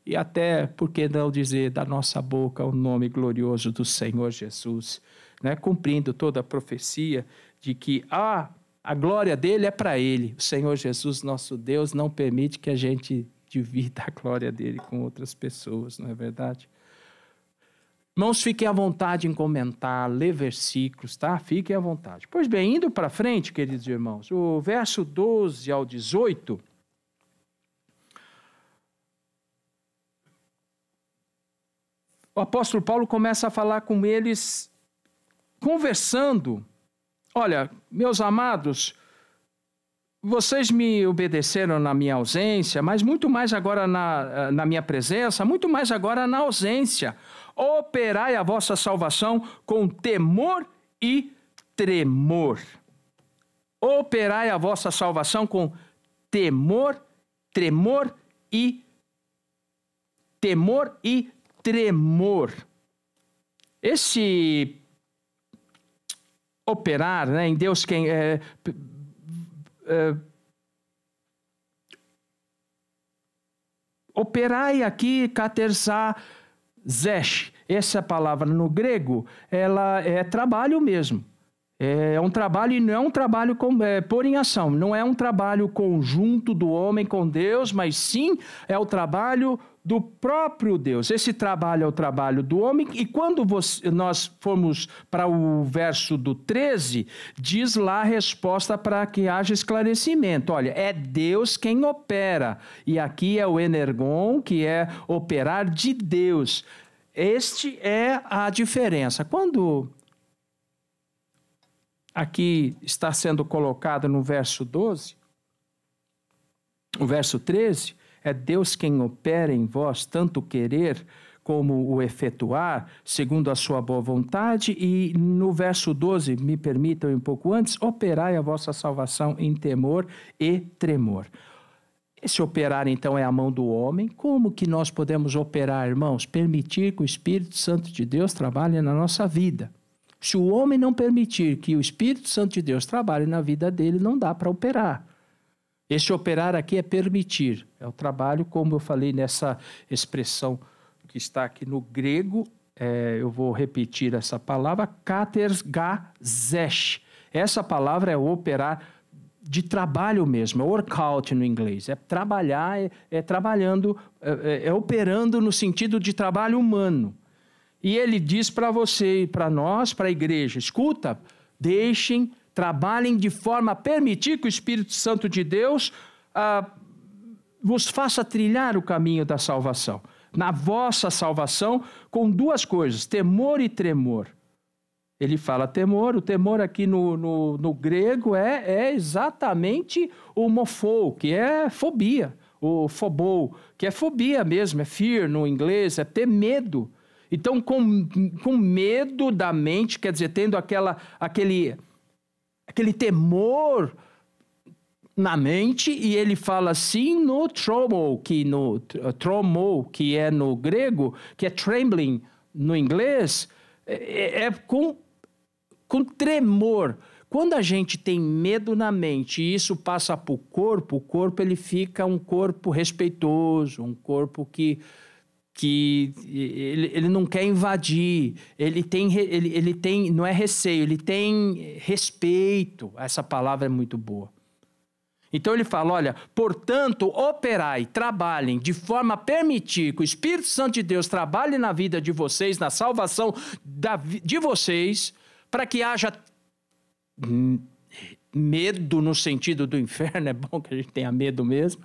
E até, por que não dizer, da nossa boca o nome glorioso do Senhor Jesus, né? Cumprindo toda a profecia de que a glória dele é para ele. O Senhor Jesus, nosso Deus, não permite que a gente divida a glória dele com outras pessoas, não é verdade? Irmãos, fiquem à vontade em comentar, ler versículos, tá? Fiquem à vontade. Pois bem, indo para frente, queridos irmãos, o verso 12 ao 18... o apóstolo Paulo começa a falar com eles, conversando. Olha, meus amados, vocês me obedeceram na minha ausência, mas muito mais agora na minha presença, muito mais agora na ausência. Operai a vossa salvação com temor e tremor. Operai a vossa salvação com temor e tremor. Esse operar, né, em Deus quem operai aqui, katerzá, zesh. Essa palavra no grego, ela é trabalho mesmo. É um trabalho e não é um trabalho por em ação. Não é um trabalho conjunto do homem com Deus, mas sim é o trabalho do próprio Deus. Esse trabalho é o trabalho do homem. E quando nós formos para o verso do 13, diz lá a resposta para que haja esclarecimento. Olha, é Deus quem opera. E aqui é o energon, que é operar de Deus. Este é a diferença. Quando aqui está sendo colocado no verso 12, o verso 13, é Deus quem opera em vós tanto o querer como o efetuar, segundo a sua boa vontade, e no verso 12, me permitam um pouco antes, operai a vossa salvação em temor e tremor. Esse operar, então, é a mão do homem. Como que nós podemos operar, irmãos? Permitir que o Espírito Santo de Deus trabalhe na nossa vida. Se o homem não permitir que o Espírito Santo de Deus trabalhe na vida dele, não dá para operar. Esse operar aqui é permitir. É o trabalho, como eu falei nessa expressão que está aqui no grego, eu vou repetir essa palavra, katergazesh. Essa palavra é operar de trabalho mesmo, é workout no inglês. É trabalhar, trabalhando, operando no sentido de trabalho humano. E ele diz para você e para nós, para a igreja, escuta, trabalhem de forma a permitir que o Espírito Santo de Deus vos faça trilhar o caminho da salvação. Na vossa salvação, com duas coisas, temor e tremor. Ele fala temor, o temor aqui no grego é exatamente o homofou, que é fobia, o phobou, que é fobia mesmo, é fear no inglês, é ter medo. Então, com medo da mente, quer dizer, tendo aquele temor na mente, e ele fala assim no tromo, que é no grego, que é trembling no inglês, com tremor. Quando a gente tem medo na mente e isso passa para o corpo ele fica um corpo respeitoso, um corpo que ele não quer invadir, ele tem, não é receio, ele tem respeito. Essa palavra é muito boa. Então ele fala, olha, portanto, operai, trabalhem de forma a permitir que o Espírito Santo de Deus trabalhe na vida de vocês, na salvação de vocês, para que haja medo no sentido do inferno. É bom que a gente tenha medo mesmo.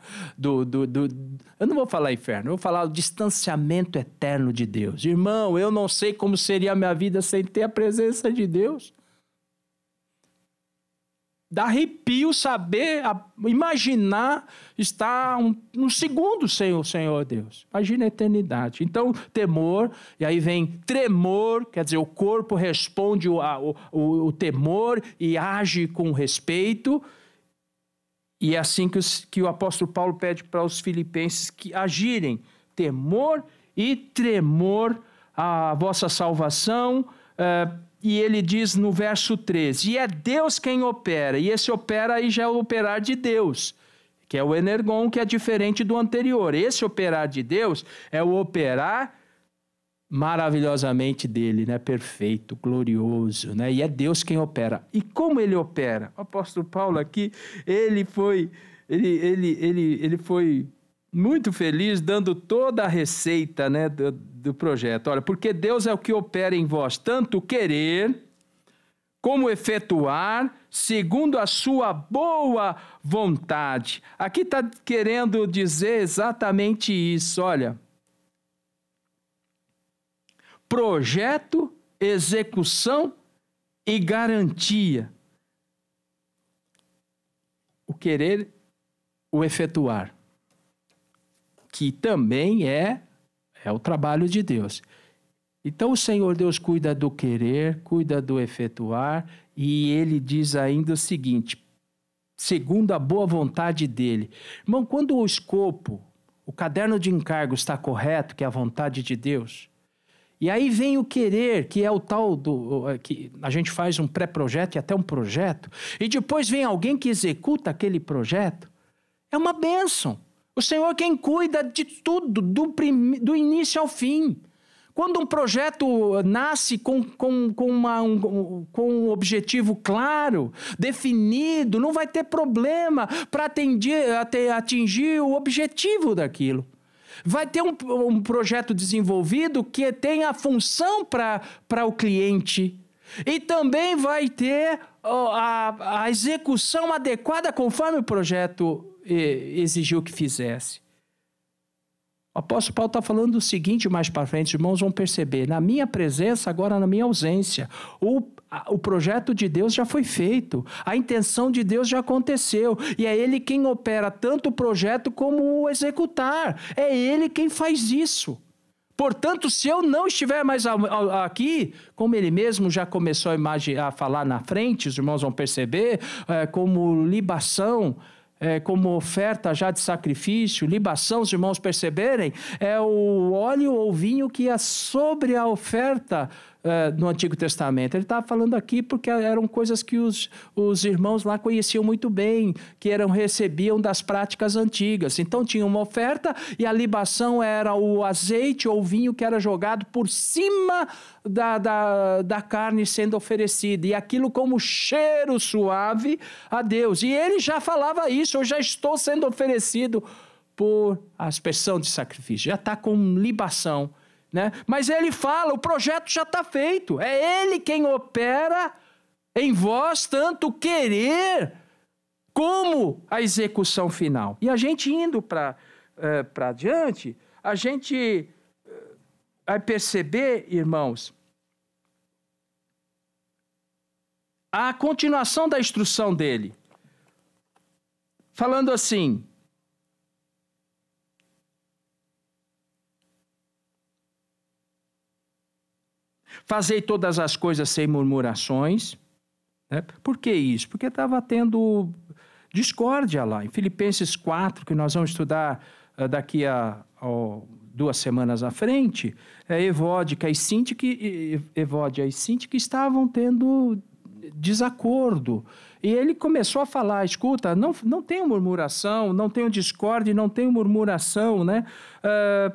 Eu não vou falar inferno, eu vou falar o distanciamento eterno de Deus. Irmão, eu não sei como seria a minha vida sem ter a presença de Deus. Dá arrepio saber, imaginar estar um segundo sem o Senhor Deus. Imagina a eternidade. Então, temor, e aí vem tremor, quer dizer, o corpo responde o temor e age com respeito. E é assim que o apóstolo Paulo pede para os filipenses que agirem. Temor e tremor a vossa salvação. E ele diz no verso 13, e é Deus quem opera, e esse opera aí já é o operar de Deus, que é o energon, que é diferente do anterior. Esse operar de Deus é o operar maravilhosamente dele, né? Perfeito, glorioso, né? E é Deus quem opera. E como ele opera? O apóstolo Paulo aqui, ele foi muito feliz dando toda a receita, né, do projeto. Olha, porque Deus é o que opera em vós, tanto querer como efetuar, segundo a sua boa vontade. Aqui está querendo dizer exatamente isso, olha. Projeto, execução e garantia. O querer, o efetuar. Que também é o trabalho de Deus. Então o Senhor Deus cuida do querer, cuida do efetuar, e ele diz ainda o seguinte, segundo a boa vontade dele. Irmão, quando o escopo, o caderno de encargos está correto, que é a vontade de Deus, e aí vem o querer, que é o tal que a gente faz um pré-projeto e até um projeto, e depois vem alguém que executa aquele projeto, é uma bênção. O Senhor é quem cuida de tudo, do início ao fim. Quando um projeto nasce com um objetivo claro, definido, não vai ter problema para atingir o objetivo daquilo. Vai ter um projeto desenvolvido que tem a função para o cliente. E também vai ter a execução adequada conforme o projeto exigiu que fizesse. O apóstolo Paulo está falando o seguinte mais para frente, os irmãos vão perceber, na minha presença, agora na minha ausência, o projeto de Deus já foi feito, a intenção de Deus já aconteceu, e é Ele quem opera tanto o projeto como o executar, é Ele quem faz isso. Portanto, se eu não estiver mais aqui, como ele mesmo já começou a falar na frente, os irmãos vão perceber, como libação, como oferta já de sacrifício, libação, os irmãos perceberem, é o óleo ou vinho que é sobre a oferta no Antigo Testamento. Ele estava falando aqui porque eram coisas que os irmãos lá conheciam muito bem, que recebiam das práticas antigas. Então tinha uma oferta e a libação era o azeite ou vinho que era jogado por cima da carne sendo oferecida, e aquilo como cheiro suave a Deus. E ele já falava isso: eu já estou sendo oferecido por aspersão de sacrifício, já está com libação, né? Mas ele fala, o projeto já está feito, é ele quem opera em vós tanto querer como a execução final. E a gente indo para adiante, a gente vai perceber, irmãos, a continuação da instrução dele, falando assim: fazei todas as coisas sem murmurações. Né? Por que isso? Porque estava tendo discórdia lá. Em Filipenses 4, que nós vamos estudar daqui a 2 semanas à frente, Evódia e Síntique estavam tendo desacordo. E ele começou a falar: escuta, não tenham murmuração, não tenham discórdia, não tenham murmuração, né?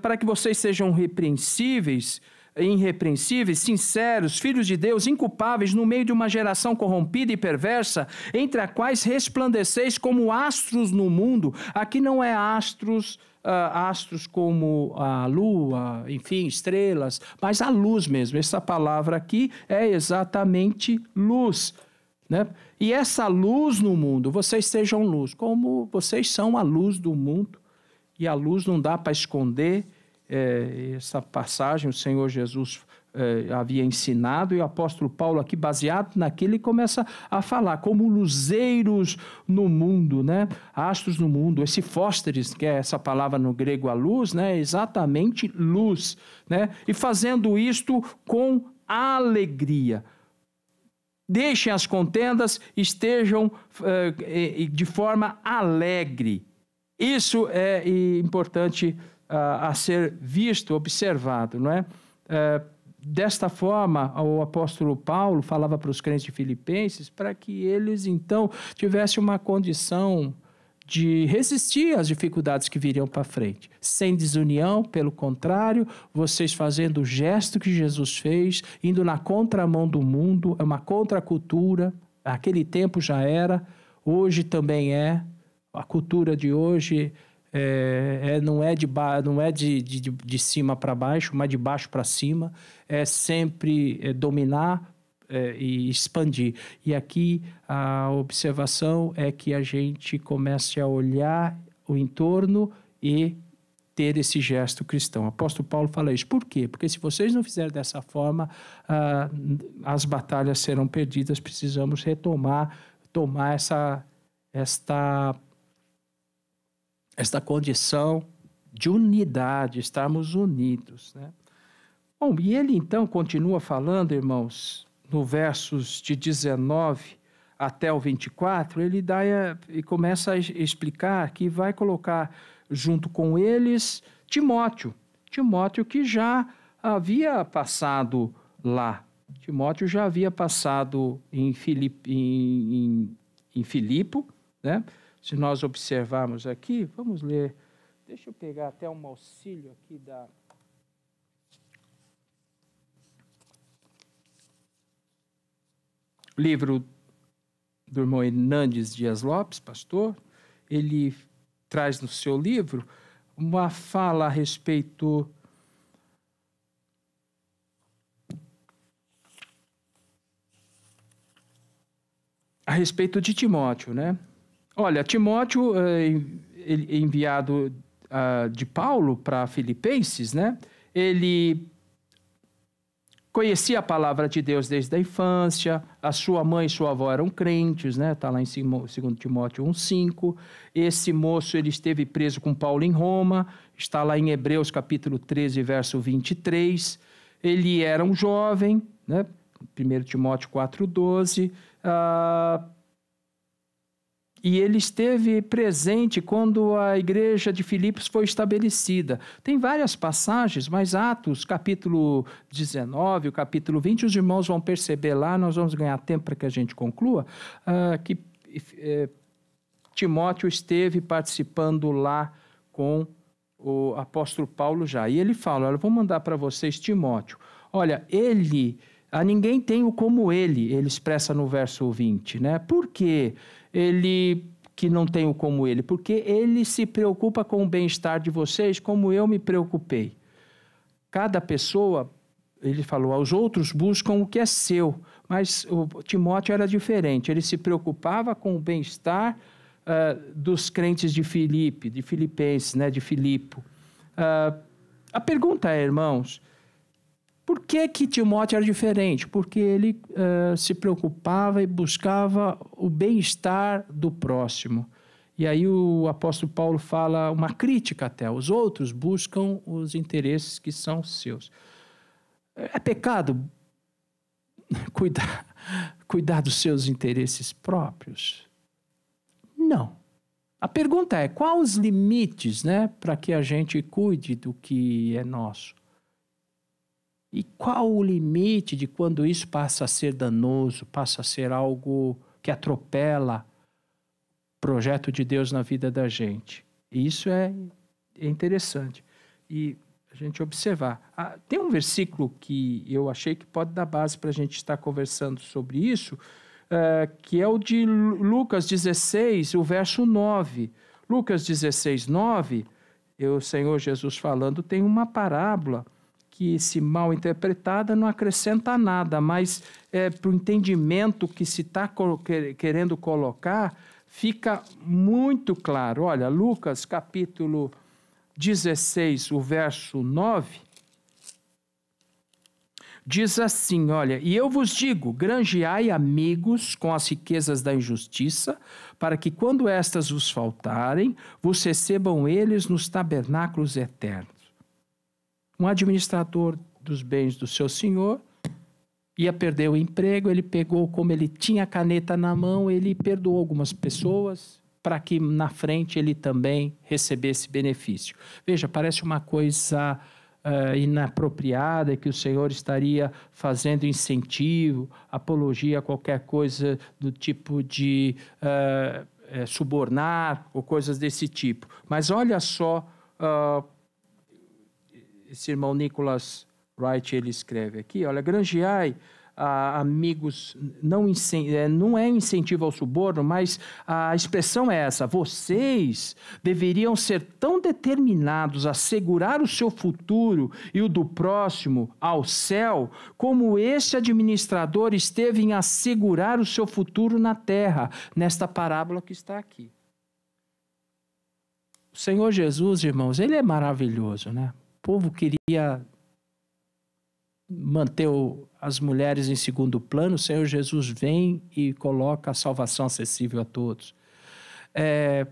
Para que vocês sejam irrepreensíveis, sinceros, filhos de Deus, inculpáveis no meio de uma geração corrompida e perversa, entre a quais resplandeceis como astros no mundo. Aqui não é astros como a lua, enfim, estrelas, mas a luz mesmo. Essa palavra aqui é exatamente luz, né? E essa luz no mundo, vocês sejam luz, como vocês são a luz do mundo, e a luz não dá para esconder. Essa passagem o Senhor Jesus havia ensinado, e o apóstolo Paulo aqui, baseado naquilo, ele começa a falar como luzeiros no mundo, né? Astros no mundo. Esse fósteres, que é essa palavra no grego, a luz, né? É exatamente luz, né? E fazendo isto com alegria. Deixem as contendas, estejam de forma alegre. Isso é importante a ser visto, observado, não é? Desta forma, o apóstolo Paulo falava para os crentes de Filipenses para que eles, então, tivessem uma condição de resistir às dificuldades que viriam para frente. Sem desunião, pelo contrário, vocês fazendo o gesto que Jesus fez, indo na contramão do mundo, é uma contracultura. Naquele tempo já era, hoje também é. A cultura de hoje não é de cima para baixo, mas de baixo para cima. É sempre dominar e expandir. E aqui a observação é que a gente comece a olhar o entorno e ter esse gesto cristão. O apóstolo Paulo fala isso. Por quê? Porque se vocês não fizerem dessa forma, as batalhas serão perdidas. Precisamos tomar esta condição de unidade, estarmos unidos, né? Bom, e ele então continua falando, irmãos, no versos de 19 até o 24, ele e começa a explicar que vai colocar junto com eles Timóteo que já havia passado lá. Timóteo já havia passado em Filipo, né? Se nós observarmos aqui, vamos ler, deixa eu pegar até um auxílio aqui livro do irmão Hernandes Dias Lopes, pastor. Ele traz no seu livro uma fala a respeito de Timóteo, né? Olha, Timóteo, enviado de Paulo para Filipenses, né? Ele conhecia a palavra de Deus desde a infância, a sua mãe e sua avó eram crentes, né? Está lá em 2 Timóteo 1,5. Esse moço, ele esteve preso com Paulo em Roma, está lá em Hebreus capítulo 13, verso 23. Ele era um jovem, né? 1 Timóteo 4,12. e ele esteve presente quando a igreja de Filipos foi estabelecida. Tem várias passagens, mas Atos, capítulo 19, o capítulo 20, os irmãos vão perceber lá, nós vamos ganhar tempo para que a gente conclua, que Timóteo esteve participando lá com o apóstolo Paulo já. E ele fala, olha, eu vou mandar para vocês Timóteo. Olha, a ninguém tem como ele expressa no verso 20, né? Por que ele que não tem como ele? Porque ele se preocupa com o bem-estar de vocês como eu me preocupei. Cada pessoa, ele falou, os outros buscam o que é seu, mas o Timóteo era diferente, ele se preocupava com o bem-estar dos crentes de Filipe, de Filipenses, né, de Filipo. A pergunta é, irmãos, por que Timóteo era diferente? Porque ele se preocupava e buscava o bem-estar do próximo. E aí o apóstolo Paulo fala uma crítica até, os outros buscam os interesses que são seus. É pecado cuidar dos seus interesses próprios? Não. A pergunta é, quais os limites, né, para que a gente cuide do que é nosso? E qual o limite de quando isso passa a ser danoso, passa a ser algo que atropela o projeto de Deus na vida da gente? Isso é interessante. E a gente observar. Tem um versículo que eu achei que pode dar base para a gente estar conversando sobre isso, que é o de Lucas 16, o verso 9. Lucas 16, 9, o Senhor Jesus falando, tem uma parábola que, se mal interpretada, não acrescenta nada, mas para o entendimento que se está querendo colocar, fica muito claro. Olha, Lucas capítulo 16, o verso 9, diz assim, olha, e eu vos digo, granjeai amigos com as riquezas da injustiça, para que quando estas vos faltarem, vos recebam eles nos tabernáculos eternos. Um administrador dos bens do seu senhor ia perder o emprego, ele pegou, como ele tinha a caneta na mão, ele perdoou algumas pessoas para que na frente ele também recebesse benefício. Veja, parece uma coisa inapropriada, que o Senhor estaria fazendo incentivo, apologia a qualquer coisa do tipo de subornar ou coisas desse tipo. Mas olha só, esse irmão Nicholas Wright, ele escreve aqui, olha, granjeai amigos, não é incentivo ao suborno, mas a expressão é essa, vocês deveriam ser tão determinados a assegurar o seu futuro e o do próximo ao céu, como esse administrador esteve em assegurar o seu futuro na terra, nesta parábola que está aqui. O Senhor Jesus, irmãos, ele é maravilhoso, né? O povo queria manter as mulheres em segundo plano, o Senhor Jesus vem e coloca a salvação acessível a todos. É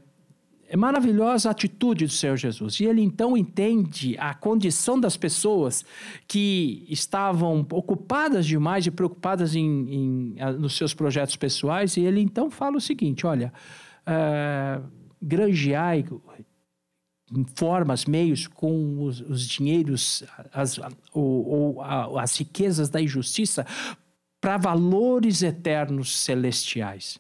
maravilhosa a atitude do Senhor Jesus. E ele então entende a condição das pessoas que estavam ocupadas demais e preocupadas nos seus projetos pessoais, e ele então fala o seguinte, olha, granjeai formas, meios, com os dinheiros, as riquezas da injustiça para valores eternos celestiais.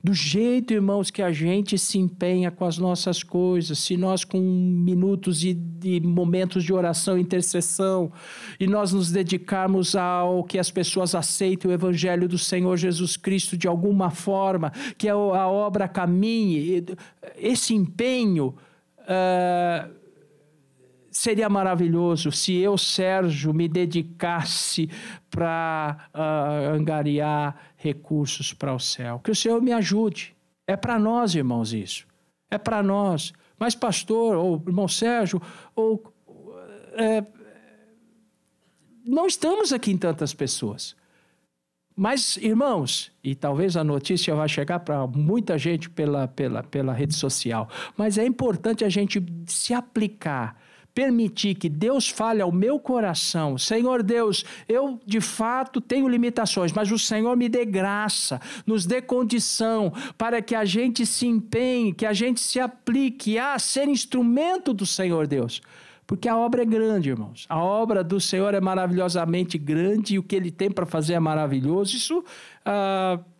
Do jeito, irmãos, que a gente se empenha com as nossas coisas, se nós com minutos e momentos de oração e intercessão, e nós nos dedicarmos ao que as pessoas aceitem o Evangelho do Senhor Jesus Cristo de alguma forma, que a obra caminhe, esse empenho seria maravilhoso se eu, Sérgio, me dedicasse para angariar recursos para o céu. Que o Senhor me ajude. É para nós, irmãos, isso. É para nós. Mas, pastor, ou irmão Sérgio, não estamos aqui em tantas pessoas. Mas, irmãos, e talvez a notícia vai chegar para muita gente pela rede social, mas é importante a gente se aplicar permitir que Deus fale ao meu coração, Senhor Deus, eu de fato tenho limitações, mas o Senhor me dê graça, nos dê condição para que a gente se empenhe, que a gente se aplique a ser instrumento do Senhor Deus. Porque a obra é grande, irmãos. A obra do Senhor é maravilhosamente grande e o que Ele tem para fazer é maravilhoso. Isso,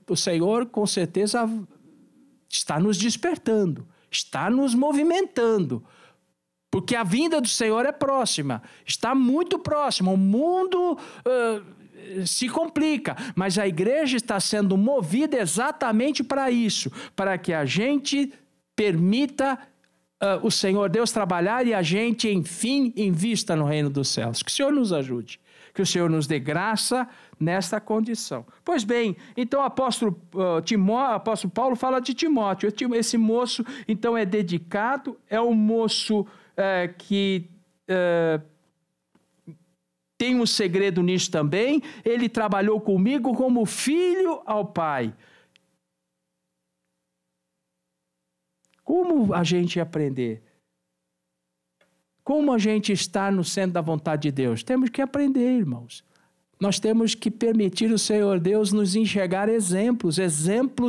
o Senhor, com certeza, está nos despertando, está nos movimentando. Porque a vinda do Senhor é próxima, está muito próxima. O mundo se complica, mas a igreja está sendo movida exatamente para isso, para que a gente permita o Senhor Deus trabalhar e a gente, enfim, invista no reino dos céus. Que o Senhor nos ajude, que o Senhor nos dê graça nesta condição. Pois bem, então o apóstolo Paulo fala de Timóteo. Esse moço, então, é dedicado, é um moço que tem um segredo nisso também. Ele trabalhou comigo como filho ao Pai. Como a gente aprender? Como a gente estar no centro da vontade de Deus? Temos que aprender, irmãos. Nós temos que permitir o Senhor Deus nos enxergar exemplos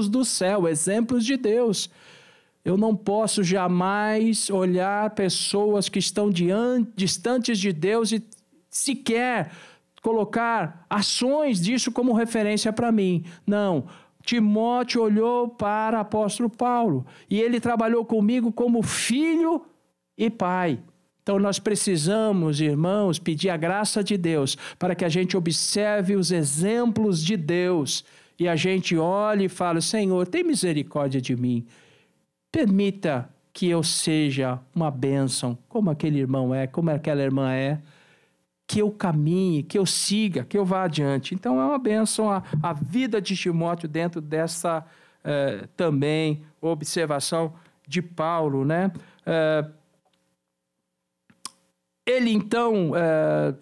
do céu, exemplos de Deus. Eu não posso jamais olhar pessoas que estão distantes de Deus e sequer colocar ações disso como referência para mim. Não. Timóteo olhou para o apóstolo Paulo e ele trabalhou comigo como filho e pai. Então nós precisamos, irmãos, pedir a graça de Deus para que a gente observe os exemplos de Deus e a gente olhe e fale: Senhor, tem misericórdia de mim. Permita que eu seja uma bênção, como aquele irmão é, como aquela irmã é. Que eu caminhe, que eu siga, que eu vá adiante. Então é uma bênção a vida de Timóteo dentro dessa também observação de Paulo, né? Ele então,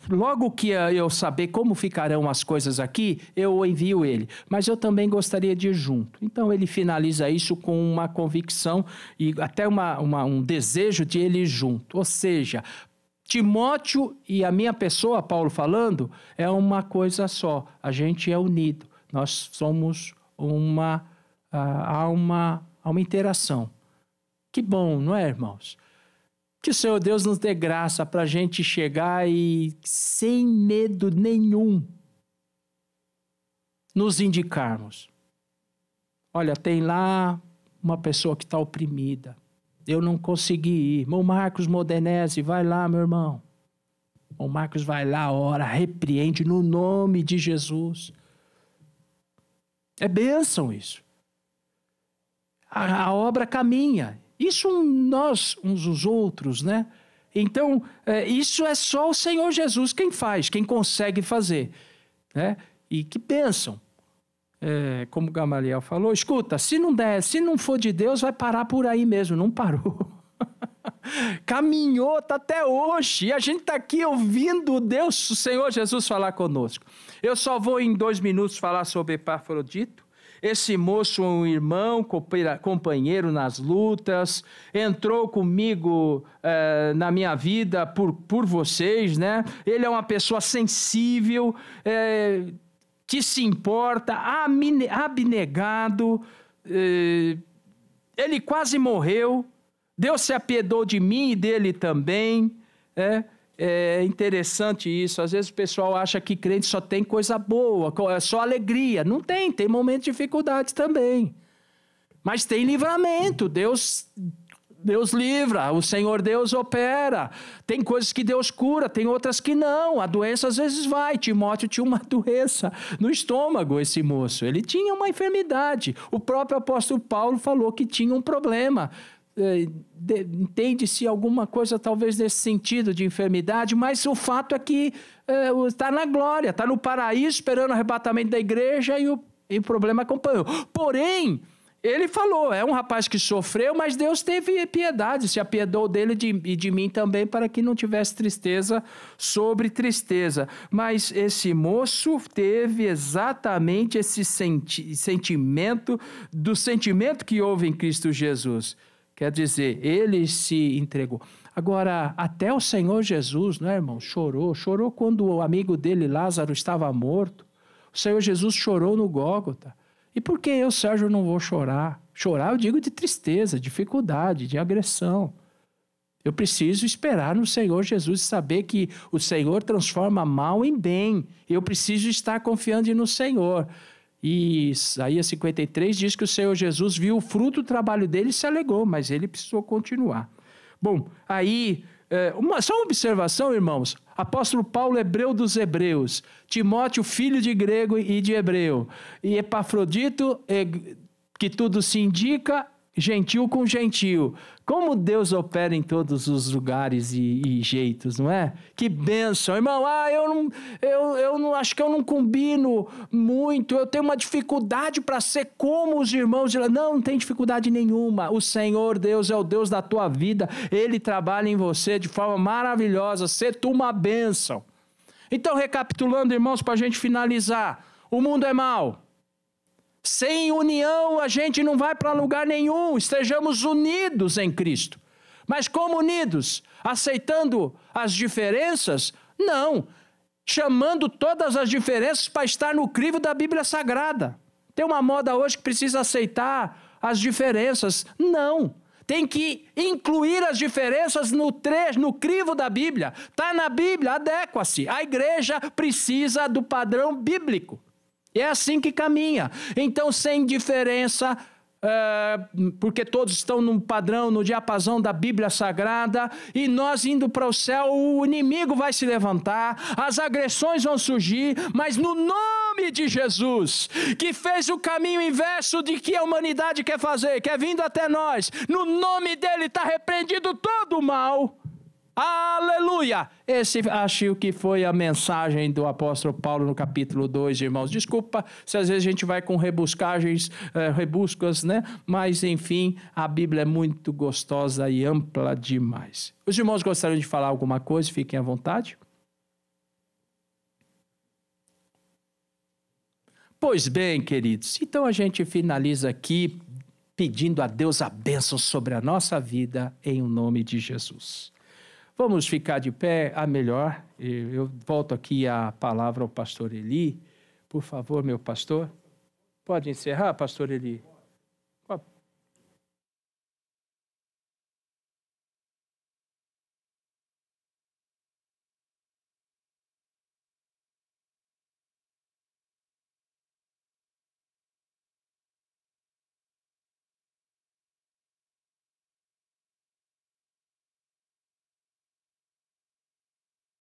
logo que eu saber como ficarão as coisas aqui, eu envio ele. Mas eu também gostaria de ir junto. Então ele finaliza isso com uma convicção e até um desejo de ele ir junto. Ou seja, Timóteo e a minha pessoa, Paulo falando, é uma coisa só. A gente é unido. Nós somos há uma interação. Que bom, não é, irmãos? Que o Senhor Deus nos dê graça para a gente chegar e, sem medo nenhum, nos indicarmos. Olha, tem lá uma pessoa que está oprimida. Eu não consegui ir. Irmão Marcos Modenese, vai lá, meu irmão. Irmão Marcos vai lá, ora, repreende no nome de Jesus. É bênção isso. A obra caminha. Isso nós, uns os outros, né? Então, isso é só o Senhor Jesus quem faz, quem consegue fazer. Né? E que bênção. Como Gamaliel falou, escuta, se não der, se não for de Deus, vai parar por aí mesmo. Não parou. Caminhou, está até hoje. E a gente está aqui ouvindo Deus, o Senhor Jesus falar conosco. Eu só vou em 2 minutos falar sobre Epafrodito. Esse moço, um irmão, companheiro nas lutas, entrou comigo na minha vida por vocês, né? Ele é uma pessoa sensível, que se importa, abnegado, ele quase morreu, Deus se apiedou de mim e dele também. É interessante isso, às vezes o pessoal acha que crente só tem coisa boa, só alegria. Não tem momentos de dificuldade também. Mas tem livramento, Deus livra, o Senhor Deus opera. Tem coisas que Deus cura, tem outras que não. A doença às vezes vai. Timóteo tinha uma doença no estômago, esse moço. Ele tinha uma enfermidade. O próprio apóstolo Paulo falou que tinha um problema. Entende-se alguma coisa talvez nesse sentido de enfermidade, mas o fato é que está na glória, está no paraíso esperando o arrebatamento da igreja e o problema acompanhou. Porém, ele falou, é um rapaz que sofreu, mas Deus teve piedade, se apiedou dele e de mim também, para que não tivesse tristeza sobre tristeza. Mas esse moço teve exatamente esse sentimento que houve em Cristo Jesus. Quer dizer, ele se entregou. Agora, até o Senhor Jesus, né, irmão, chorou quando o amigo dele, Lázaro, estava morto. O Senhor Jesus chorou no Gólgota. E por que eu, Sérgio, não vou chorar? Chorar, eu digo, de tristeza, dificuldade, de agressão. Eu preciso esperar no Senhor Jesus e saber que o Senhor transforma mal em bem. Eu preciso estar confiante no Senhor. E Isaías 53 diz que o Senhor Jesus viu o fruto do trabalho dele e se alegrou, mas ele precisou continuar. Bom, aí, só uma observação, irmãos. Apóstolo Paulo, hebreu dos hebreus. Timóteo, filho de grego e de hebreu. E Epafrodito, que tudo se indica, gentil com gentil. Como Deus opera em todos os lugares e jeitos, não é? Que bênção. Irmão, eu não acho que eu não combino muito, eu tenho uma dificuldade para ser como os irmãos. Não tem dificuldade nenhuma. O Senhor Deus é o Deus da tua vida. Ele trabalha em você de forma maravilhosa. Ser tu uma bênção. Então, recapitulando, irmãos, para a gente finalizar. O mundo é mau. Sem união a gente não vai para lugar nenhum. Estejamos unidos em Cristo. Mas como unidos? Aceitando as diferenças? Não. Chamando todas as diferenças para estar no crivo da Bíblia Sagrada. Tem uma moda hoje que precisa aceitar as diferenças. Não. Tem que incluir as diferenças no crivo da Bíblia. Está na Bíblia, adequa-se. A igreja precisa do padrão bíblico. É assim que caminha. Então, sem diferença, porque todos estão no padrão, no diapasão da Bíblia Sagrada, e nós indo para o céu, o inimigo vai se levantar, as agressões vão surgir, mas no nome de Jesus, que fez o caminho inverso de que a humanidade quer fazer, que é vindo até nós, no nome dele está repreendido todo o mal. Aleluia! Esse acho que foi a mensagem do apóstolo Paulo no capítulo 2, irmãos. Desculpa se às vezes a gente vai com rebuscas, né? Mas, enfim, a Bíblia é muito gostosa e ampla demais. Os irmãos gostariam de falar alguma coisa? Fiquem à vontade. Pois bem, queridos, então a gente finaliza aqui pedindo a Deus a bênção sobre a nossa vida em nome de Jesus. Vamos ficar de pé, melhor. Eu volto aqui a palavra ao pastor Eli. Por favor, meu pastor. Pode encerrar, pastor Eli?